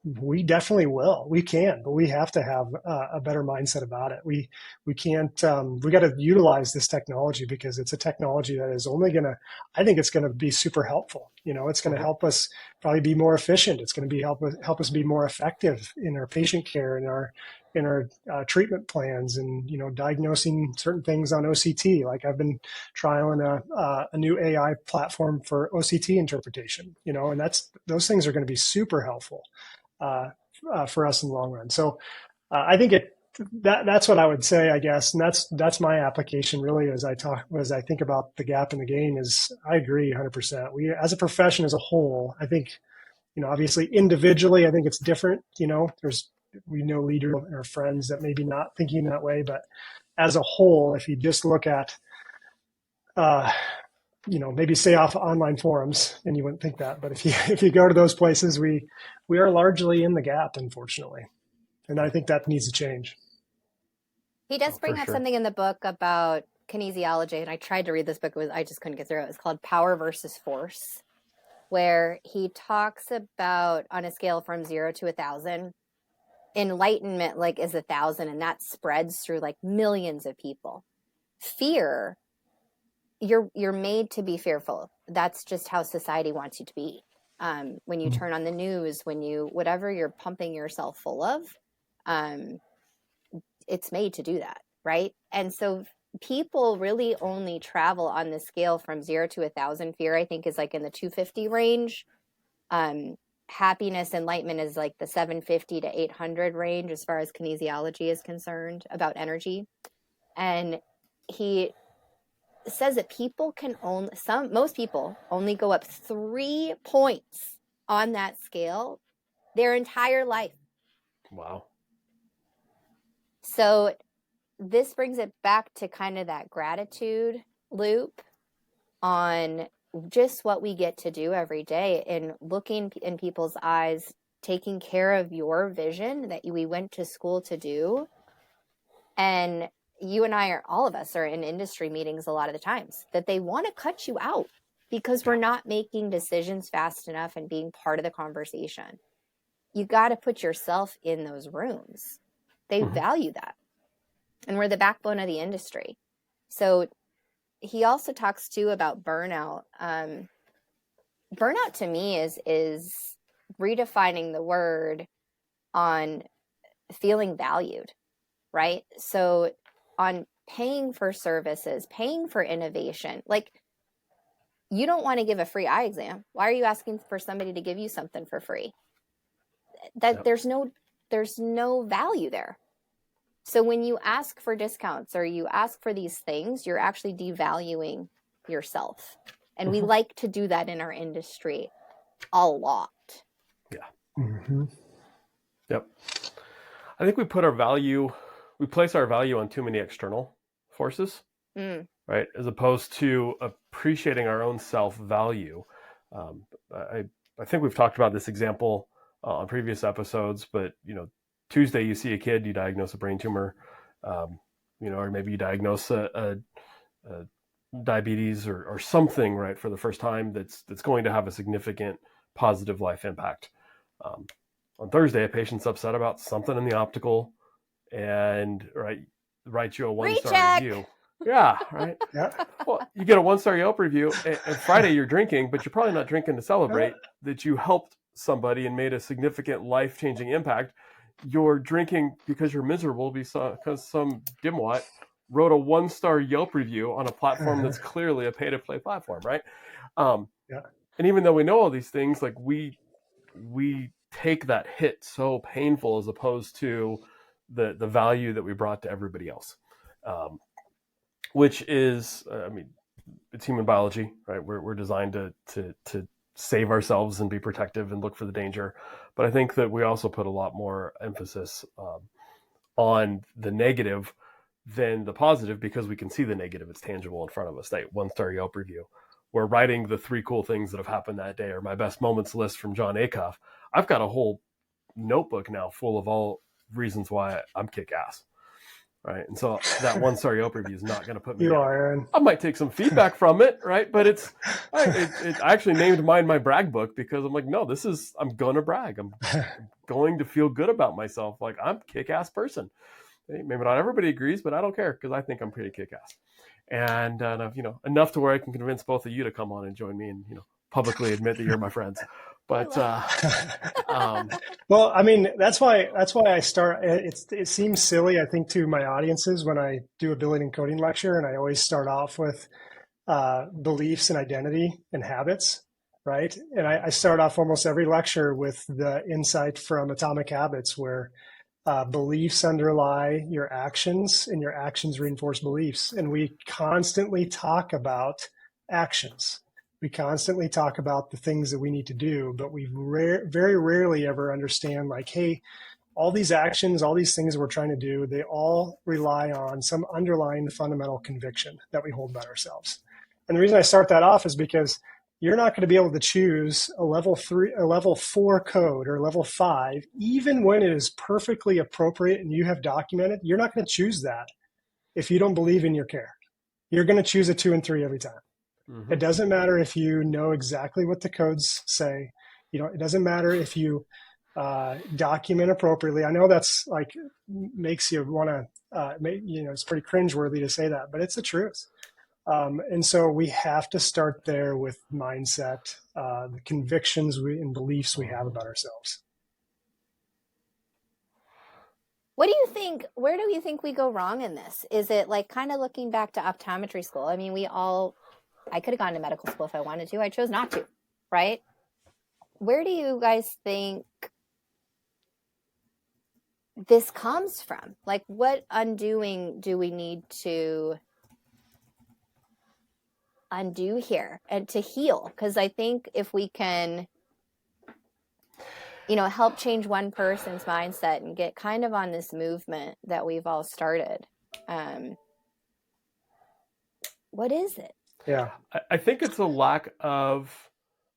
we definitely will. We can, but we have to have a better mindset about it. We can't, we got to utilize this technology because it's a technology that is only going to, I think it's going to be super helpful. It's going to help us probably be more efficient. It's going to be help us be more effective in our patient care, in our treatment plans, and diagnosing certain things on OCT. Like, I've been trialing a new AI platform for OCT interpretation. And those things are going to be super helpful for us in the long run. So I think that's what I would say, I guess, and that's my application really as I think about the gap in the gain. Is I agree 100%. We, as a profession as a whole, I think, obviously individually, I think it's different. We know leaders and our friends that maybe not thinking that way, but as a whole, if you just look at, maybe stay off online forums, and you wouldn't think that, but if you go to those places, we are largely in the gap, unfortunately, and I think that needs to change. He does bring up something in the book about kinesiology, and I tried to read this book, I just couldn't get through it. It's called Power versus Force, where he talks about, on a scale from 0 to 1,000. Enlightenment is 1,000, and that spreads through like millions of people. Fear you're made to be fearful. That's just how society wants you to be. When you turn on the news, whatever you're pumping yourself full of, it's made to do that, right? And so people really only travel on the scale from 0 to 1,000. Fear, I think, is like in the 250 range. Happiness, enlightenment is like the 750 to 800 range as far as kinesiology is concerned about energy. And he says that most people only go up 3 points on that scale their entire life. Wow. So this brings it back to kind of that gratitude loop on just what we get to do every day, and looking in people's eyes, taking care of your vision that we went to school to do. And you and all of us are in industry meetings a lot of the times that they want to cut you out because we're not making decisions fast enough and being part of the conversation. You got to put yourself in those rooms. They value that. And we're the backbone of the industry. So he also talks too about burnout. Burnout to me is redefining the word on feeling valued, right? So on paying for services, paying for innovation, like you don't want to give a free eye exam. Why are you asking for somebody to give you something for free? There's no value there. So when you ask for discounts or you ask for these things, you're actually devaluing yourself. And we like to do that in our industry a lot. Yeah. Mm-hmm. Yep. I think we place our value on too many external forces, right? As opposed to appreciating our own self-value. I think we've talked about this example on previous episodes, but, Tuesday you see a kid, you diagnose a brain tumor, or maybe you diagnose a diabetes or something, right, for the first time that's going to have a significant positive life impact. On Thursday, a patient's upset about something in the optical and writes you a 1-star review. Yeah, right. Yeah. Well, you get a 1-star Yelp review, and Friday you're drinking, but you're probably not drinking to celebrate that you helped somebody and made a significant life-changing impact. You're drinking because you're miserable because some dimwat wrote a 1-star Yelp review on a platform that's clearly a pay-to-play platform, right? And even though we know all these things, like we take that hit so painful as opposed to the value that we brought to everybody else, which is, it's human biology, right? We're designed to save ourselves and be protective and look for the danger. But I think that we also put a lot more emphasis on the negative than the positive because we can see the negative. It's tangible in front of us. That 1-star Yelp review. We're writing the 3 cool things that have happened that day, or my best moments list from John Acuff. I've got a whole notebook now full of all reasons why I'm kick ass. Right. And so that 1-star Yelp review is not going to put me down. I might take some feedback from it. Right. But it actually named mine my brag book because I'm like, no, I'm going to brag. I'm going to feel good about myself. Like I'm a kick ass person. Maybe not everybody agrees, but I don't care because I think I'm pretty kick ass. And, enough to where I can convince both of you to come on and join me and, publicly admit that you're my friends. But well, that's why I start. It seems silly, I think, to my audiences when I do a building and coding lecture, and I always start off with beliefs and identity and habits, right? And I start off almost every lecture with the insight from Atomic Habits, where beliefs underlie your actions, and your actions reinforce beliefs. And we constantly talk about actions. We constantly talk about the things that we need to do, but we very rarely ever understand, like, hey, all these actions, all these things we're trying to do, they all rely on some underlying fundamental conviction that we hold about ourselves. And the reason I start that off is because you're not going to be able to choose a level 4 code or level 5, even when it is perfectly appropriate and you have documented. You're not going to choose that if you don't believe in your care. You're going to choose a 2 and 3 every time. It doesn't matter if you know exactly what the codes say. It doesn't matter if you document appropriately. I know that's makes you want to, it's pretty cringeworthy to say that, but it's the truth. And so we have to start there with mindset, the convictions and beliefs we have about ourselves. What do you think? Where do you think we go wrong in this? Is it like kind of looking back to optometry school? I mean, I could have gone to medical school if I wanted to. I chose not to, right? Where do you guys think this comes from? Like, what undoing do we need to undo here and to heal? Because I think if we can, help change one person's mindset and get kind of on this movement that we've all started, what is it? Yeah, I think it's a lack of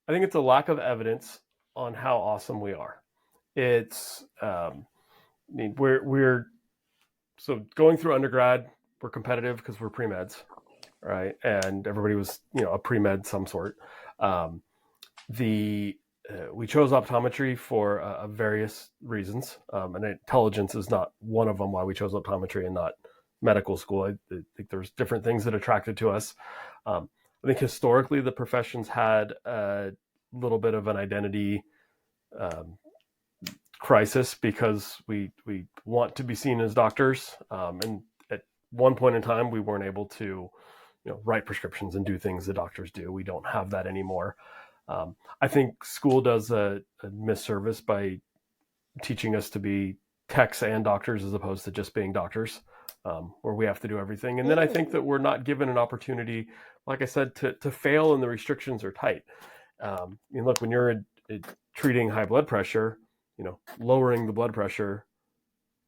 evidence on how awesome we are. It's we're so going through undergrad, we're competitive because we're pre-meds, right? And everybody was a pre-med some sort. We chose optometry for various reasons, and intelligence is not one of them why we chose optometry and not medical school. I think there's different things that attracted to us. I think historically the professions had a little bit of an identity crisis because we want to be seen as doctors, and at one point in time we weren't able to write prescriptions and do things that doctors do. We don't have that anymore. I think school does a misservice by teaching us to be techs and doctors as opposed to just being doctors, where we have to do everything. And then I think that we're not given an opportunity, like I said, to fail, and the restrictions are tight. Look, when you're treating high blood pressure, lowering the blood pressure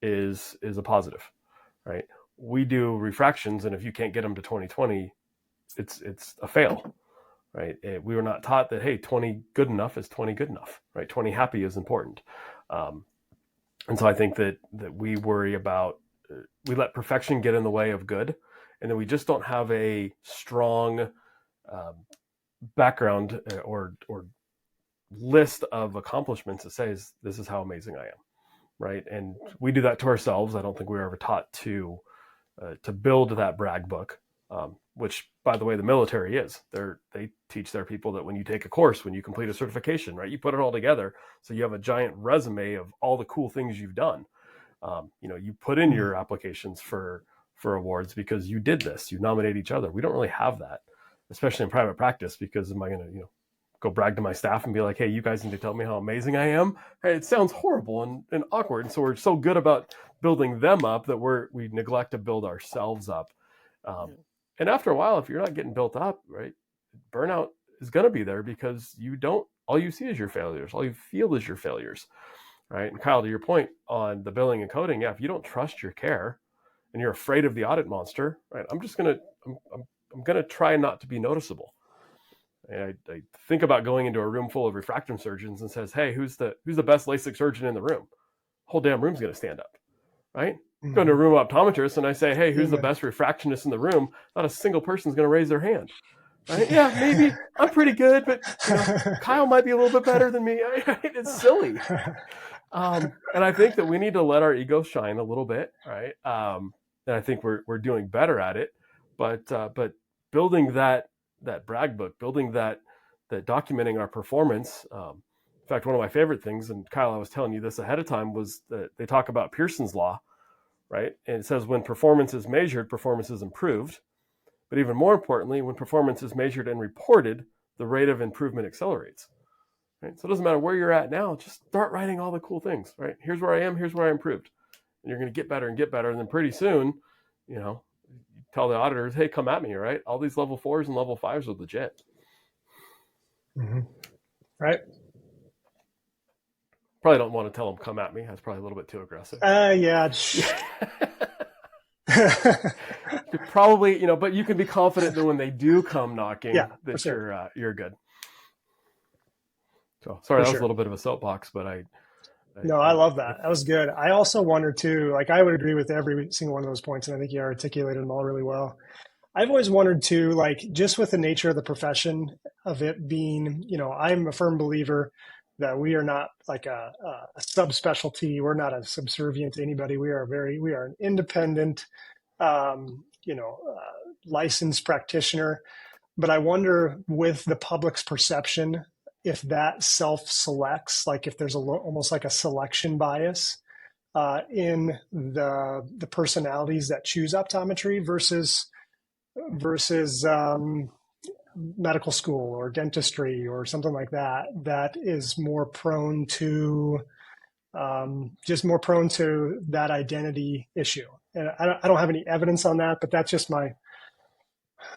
is a positive, right? We do refractions, and if you can't get them to 20/20, it's a fail. Right. We were not taught that, hey, 20 good enough is 20 good enough, right? 20 happy is important. And so I think that we worry about, we let perfection get in the way of good. And then we just don't have a strong background or list of accomplishments that says, this is how amazing I am. Right. And we do that to ourselves. I don't think we were ever taught to build that brag book. Which, by the way, the military is. They teach their people that when you take a course, when you complete a certification, right, you put it all together, so you have a giant resume of all the cool things you've done. You put in your applications for awards because you did this. You nominate each other. We don't really have that, especially in private practice, because am I going to go brag to my staff and be like, hey, you guys need to tell me how amazing I am? Hey, it sounds horrible and awkward. And so we're so good about building them up that we neglect to build ourselves up. And after a while, if you're not getting built up, right, burnout is going to be there because all you see is your failures. All you feel is your failures, right? And Kyle, to your point on the billing and coding, if you don't trust your care and you're afraid of the audit monster, right, I'm going to try not to be noticeable. And I think about going into a room full of refractive surgeons and says, hey, who's the best LASIK surgeon in the room? Whole damn room's going to stand up, right? Go into a room of optometrists and I say, hey, who's the best refractionist in the room? Not a single person's going to raise their hand. Right? Yeah, maybe I'm pretty good, but Kyle might be a little bit better than me. It's silly. And I think that we need to let our ego shine a little bit, right? And I think we're doing better at it. But building that brag book, building that documenting our performance. In fact, one of my favorite things, and Kyle, I was telling you this ahead of time, was that they talk about Pearson's law. Right? And it says when performance is measured, performance is improved. But even more importantly, when performance is measured and reported, the rate of improvement accelerates. Right? So it doesn't matter where you're at now, just start writing all the cool things, right? Here's where I am, here's where I improved. And you're going to get better and get better. And then pretty soon, you tell the auditors, hey, come at me, right? All these level 4s and level 5s are legit. Mm-hmm. Right. Probably don't want to tell them come at me. That's probably a little bit too aggressive. Yeah. Probably, but you can be confident that when they do come knocking, that sure. you're good. So sorry, that was a little bit of a soapbox, but I love that. That was good. I also wonder too, like I would agree with every single one of those points, and I think you articulated them all really well. I've always wondered too, like just with the nature of the profession of it being, I'm a firm believer that we are not like a subspecialty. We're not a subservient to anybody. We are an independent, licensed practitioner, but I wonder with the public's perception, if that self-selects, like if there's almost like a selection bias in the personalities that choose optometry versus medical school or dentistry or something like that, that is more prone to just more prone to that identity issue. And I don't have any evidence on that, but that's just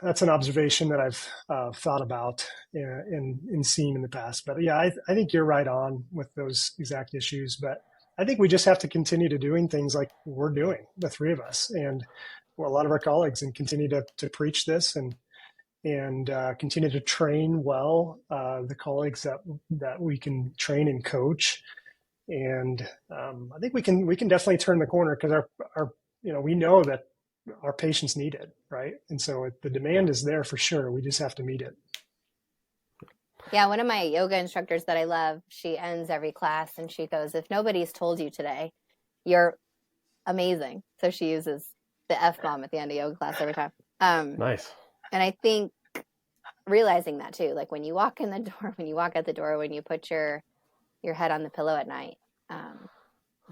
that's an observation that I've thought about in seeing in the past. But yeah, I think you're right on with those exact issues. But I think we just have to continue to doing things like we're doing, the three of us, and a lot of our colleagues, and continue to preach this and continue to train well the colleagues that we can train and coach. And I think we can definitely turn the corner, because our we know that our patients need it, right? And so the demand is there for sure. We just have to meet it. Yeah, one of my yoga instructors that I love, she ends every class and she goes, "If nobody's told you today, you're amazing." So she uses the F-bomb at the end of yoga class every time. Nice. And I think realizing that too, like when you walk in the door, when you walk out the door, when you put your head on the pillow at night,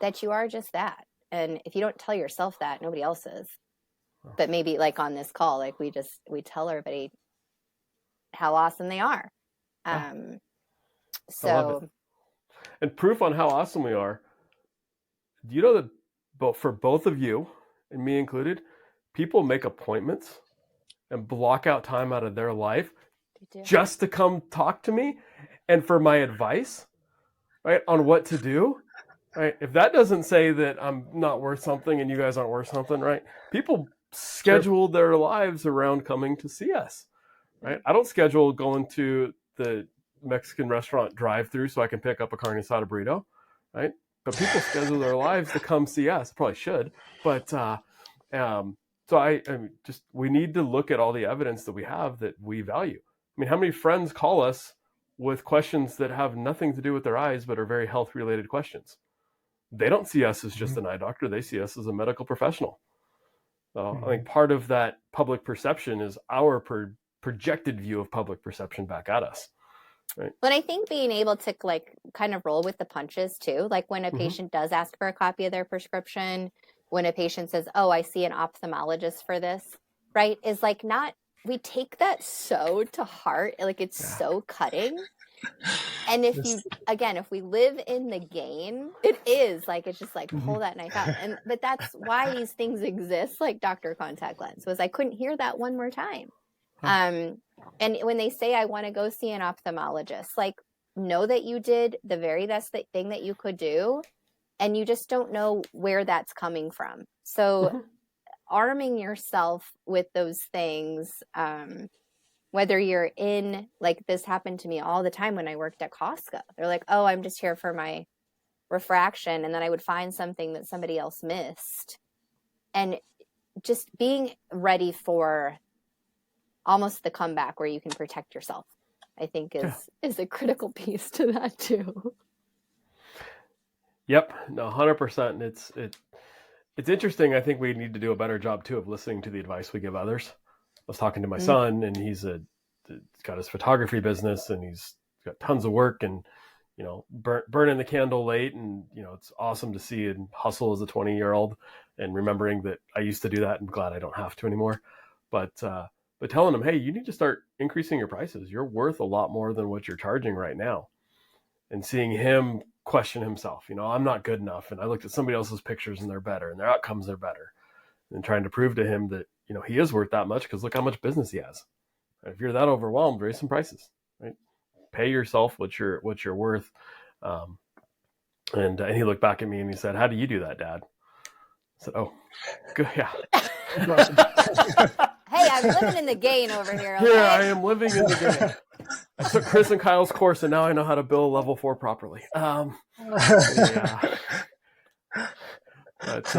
that you are just that. And if you don't tell yourself that, nobody else is. But maybe like on this call, like we tell everybody how awesome they are. So, and proof on how awesome we are. Do you know that for both of you and me included, people make appointments and block out time out of their life just to come talk to me and for my advice, right, on what to do. Right? If that doesn't say that I'm not worth something and you guys aren't worth something, right? People schedule their lives around coming to see us, right? I don't schedule going to the Mexican restaurant drive-through so I can pick up a carne asada burrito, right? But people schedule their lives to come see us. Probably should, but so I mean, just we need to look at all the evidence that we have that we value. I mean, how many friends call us with questions that have nothing to do with their eyes but are very health-related questions? They don't see us as just an eye doctor. They see us as a medical professional. So I think part of that public perception is our projected view of public perception back at us. Right. But I think being able to like kind of roll with the punches too, like when a patient does ask for a copy of their prescription, when a patient says, "Oh, I see an ophthalmologist for this," right? Is like we take that so to heart, like it's so cutting. And if we live in the game, it is like, it's just like, pull that knife out. But that's why these things exist, like Dr. Contact Lens, was I couldn't hear that one more time. And when they say, I want to go see an ophthalmologist, like, know that you did the very best thing that you could do. And you just don't know where that's coming from. So arming yourself with those things, whether you're in, like this happened to me all the time when I worked at Costco. They're like, "Oh, I'm just here for my refraction." And then I would find something that somebody else missed. And just being ready for almost the comeback where you can protect yourself, I think is a critical piece to that too. Yep, no, 100%. And it's interesting. I think we need to do a better job too of listening to the advice we give others. I was talking to my son, and he's got his photography business, and he's got tons of work, and burning the candle late, and it's awesome to see and hustle as a 20-year-old, and remembering that I used to do that. I'm glad I don't have to anymore. But telling him, hey, you need to start increasing your prices. You're worth a lot more than what you're charging right now. And seeing him question himself, I'm not good enough, and I looked at somebody else's pictures and they're better, and their outcomes are better, and trying to prove to him that he is worth that much, because look how much business he has. If you're that overwhelmed, raise some prices, right? Pay yourself what you're worth. And he looked back at me and he said, "How do you do that, Dad?" I said, "Oh, good, yeah." Hey, I'm living in the game over here. Okay? Yeah, I am living in the game. I took Chris and Kyle's course, and now I know how to bill level 4 properly. Yeah. But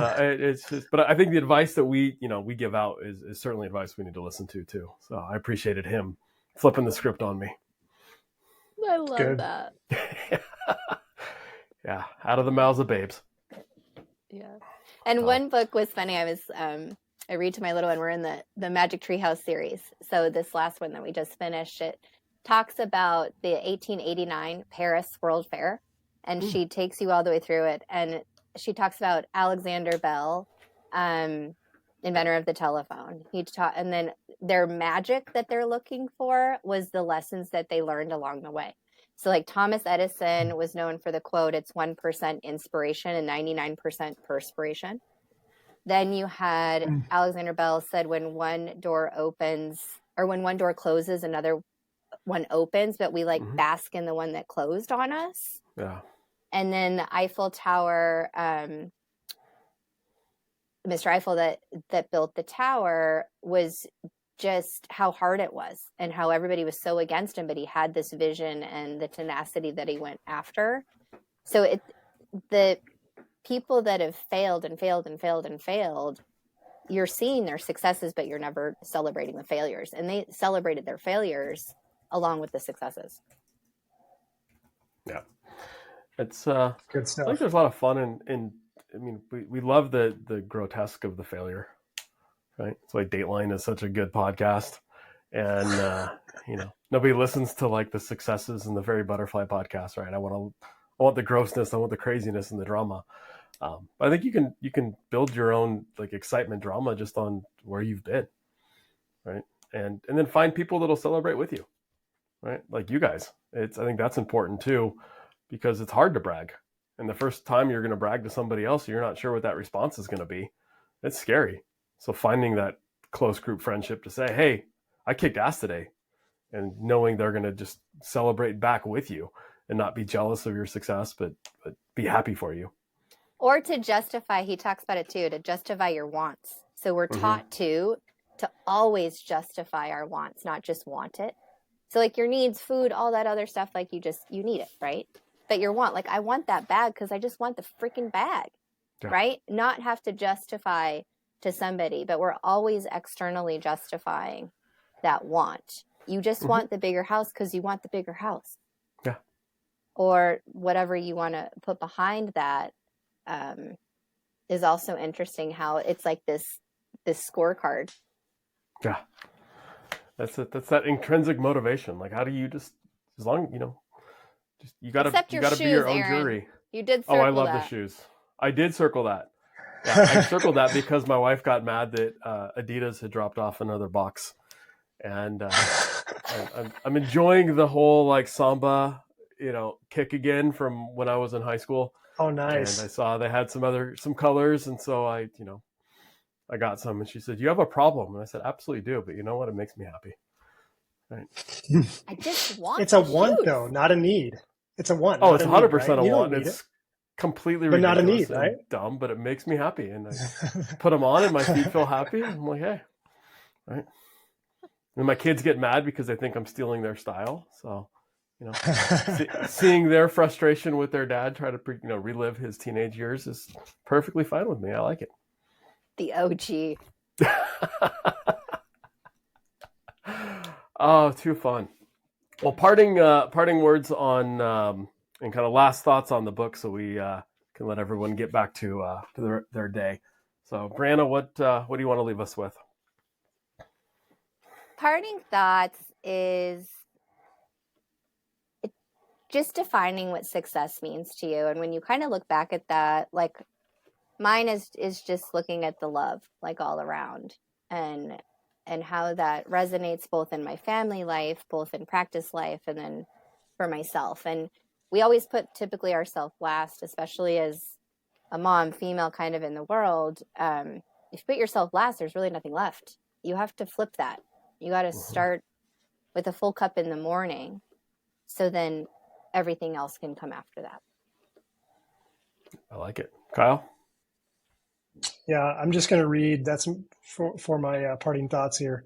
but I think the advice that we give out is certainly advice we need to listen to too. So I appreciated him flipping the script on me. I love that. Yeah, out of the mouths of babes. Yeah. And one book was funny. I was I read to my little one. We're in the Magic Treehouse series. So this last one that we just finished, it talks about the 1889 Paris World Fair, and she takes you all the way through it. And she talks about Alexander Bell, inventor of the telephone. And then their magic that they're looking for was the lessons that they learned along the way. So like Thomas Edison was known for the quote, it's 1% inspiration and 99% perspiration. Then you had Alexander Bell said, when one door opens, or when one door closes, another one opens, but we like bask in the one that closed on us. Yeah. And then the Eiffel Tower, Mr. Eiffel that built the tower, was just how hard it was and how everybody was so against him, but he had this vision and the tenacity that he went after. So the people that have failed and failed and failed and failed, you're seeing their successes, but you're never celebrating the failures. And they celebrated their failures along with the successes. Yeah. It's good stuff. I think there's a lot of fun in I mean, we love the grotesque of the failure, right? It's why Dateline is such a good podcast. And nobody listens to like the successes and the Fairy Butterfly podcast, right? I want the grossness, I want the craziness and the drama. But I think you can build your own like excitement drama just on where you've been, right? And then find people that'll celebrate with you, right? Like you guys. I think that's important too, because it's hard to brag. And the first time you're going to brag to somebody else, you're not sure what that response is going to be. It's scary. So finding that close group friendship to say, hey, I kicked ass today, and knowing they're going to just celebrate back with you and not be jealous of your success, but be happy for you. Or to justify, he talks about it too, to justify your wants. So we're taught to always justify our wants, not just want it. So like your needs, food, all that other stuff, like you need it, right? But your want, like I want that bag because I just want the freaking bag, right? Not have to justify to somebody, but we're always externally justifying that want. You just want the bigger house because you want the bigger house. Yeah. Or whatever you want to put behind that is also interesting, how it's like this scorecard. Yeah. That's that intrinsic motivation. Like how do you just, as long, you gotta be your own Aaron. jury. You did circle I love the shoes. I did circle that. Yeah, I circled that because my wife got mad that Adidas had dropped off another box, and I'm enjoying the whole like Samba, kick again from when I was in high school. Oh, nice! And I saw they had some colors, and so I got some. And she said, "You have a problem," and I said, "Absolutely do, but you know what? It makes me happy." Right. I just want. It's a want though, not a need. It's a want. Oh, it's 100% right? a want. It's completely ridiculous, but not a need, right? Dumb, but it makes me happy, and I put them on, and my feet feel happy. I'm like, hey, right. And my kids get mad because they think I'm stealing their style. So, seeing their frustration with their dad try to relive his teenage years is perfectly fine with me. I like it. The OG. Oh, too fun. Well, parting words on and kind of last thoughts on the book, so we can let everyone get back to their day. So, Brianna, what do you want to leave us with? Parting thoughts is just defining what success means to you, and when you kind of look back at that, like mine is just looking at the love, like all around, and how that resonates both in my family life, both in practice life, and then for myself. And we always put typically ourselves last, especially as a mom, female kind of in the world. If you put yourself last, there's really nothing left. You have to flip that. You got to start with a full cup in the morning, so then everything else can come after that. I like it. Kyle? Yeah, I'm just going to read. That's for my parting thoughts here.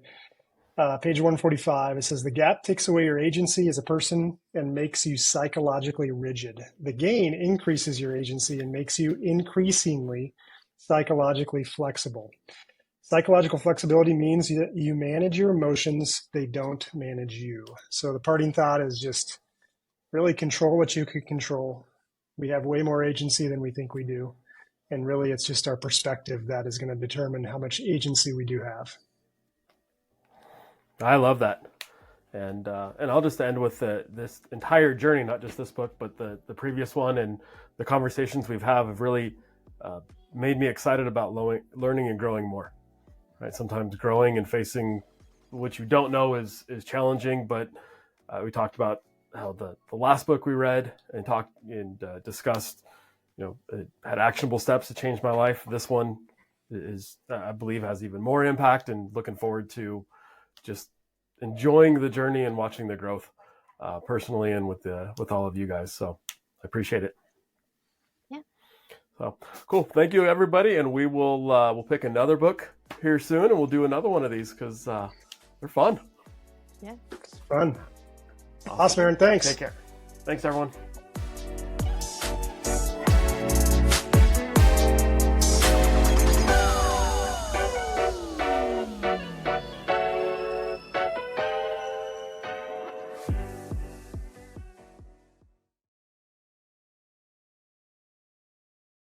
Page 145, it says, the gap takes away your agency as a person and makes you psychologically rigid. The gain increases your agency and makes you increasingly psychologically flexible. Psychological flexibility means that you manage your emotions, they don't manage you. So the parting thought is just really control what you can control. We have way more agency than we think we do. And really, it's just our perspective that is going to determine how much agency we do have. I love that. And I'll just end with this entire journey, not just this book, but the previous one, and the conversations we've had have really made me excited about learning and growing more. Right? Sometimes growing and facing what you don't know is challenging, but we talked about how the last book we read and talked and discussed, it had actionable steps to change my life. This one is, I believe, has even more impact, and looking forward to just enjoying the journey and watching the growth personally and with all of you guys. So I appreciate it. Yeah. So cool. Thank you, everybody. And we will we'll pick another book here soon, and we'll do another one of these because they're fun. Yeah. It's fun. Awesome, Aaron. Thanks. Take care. Thanks, everyone.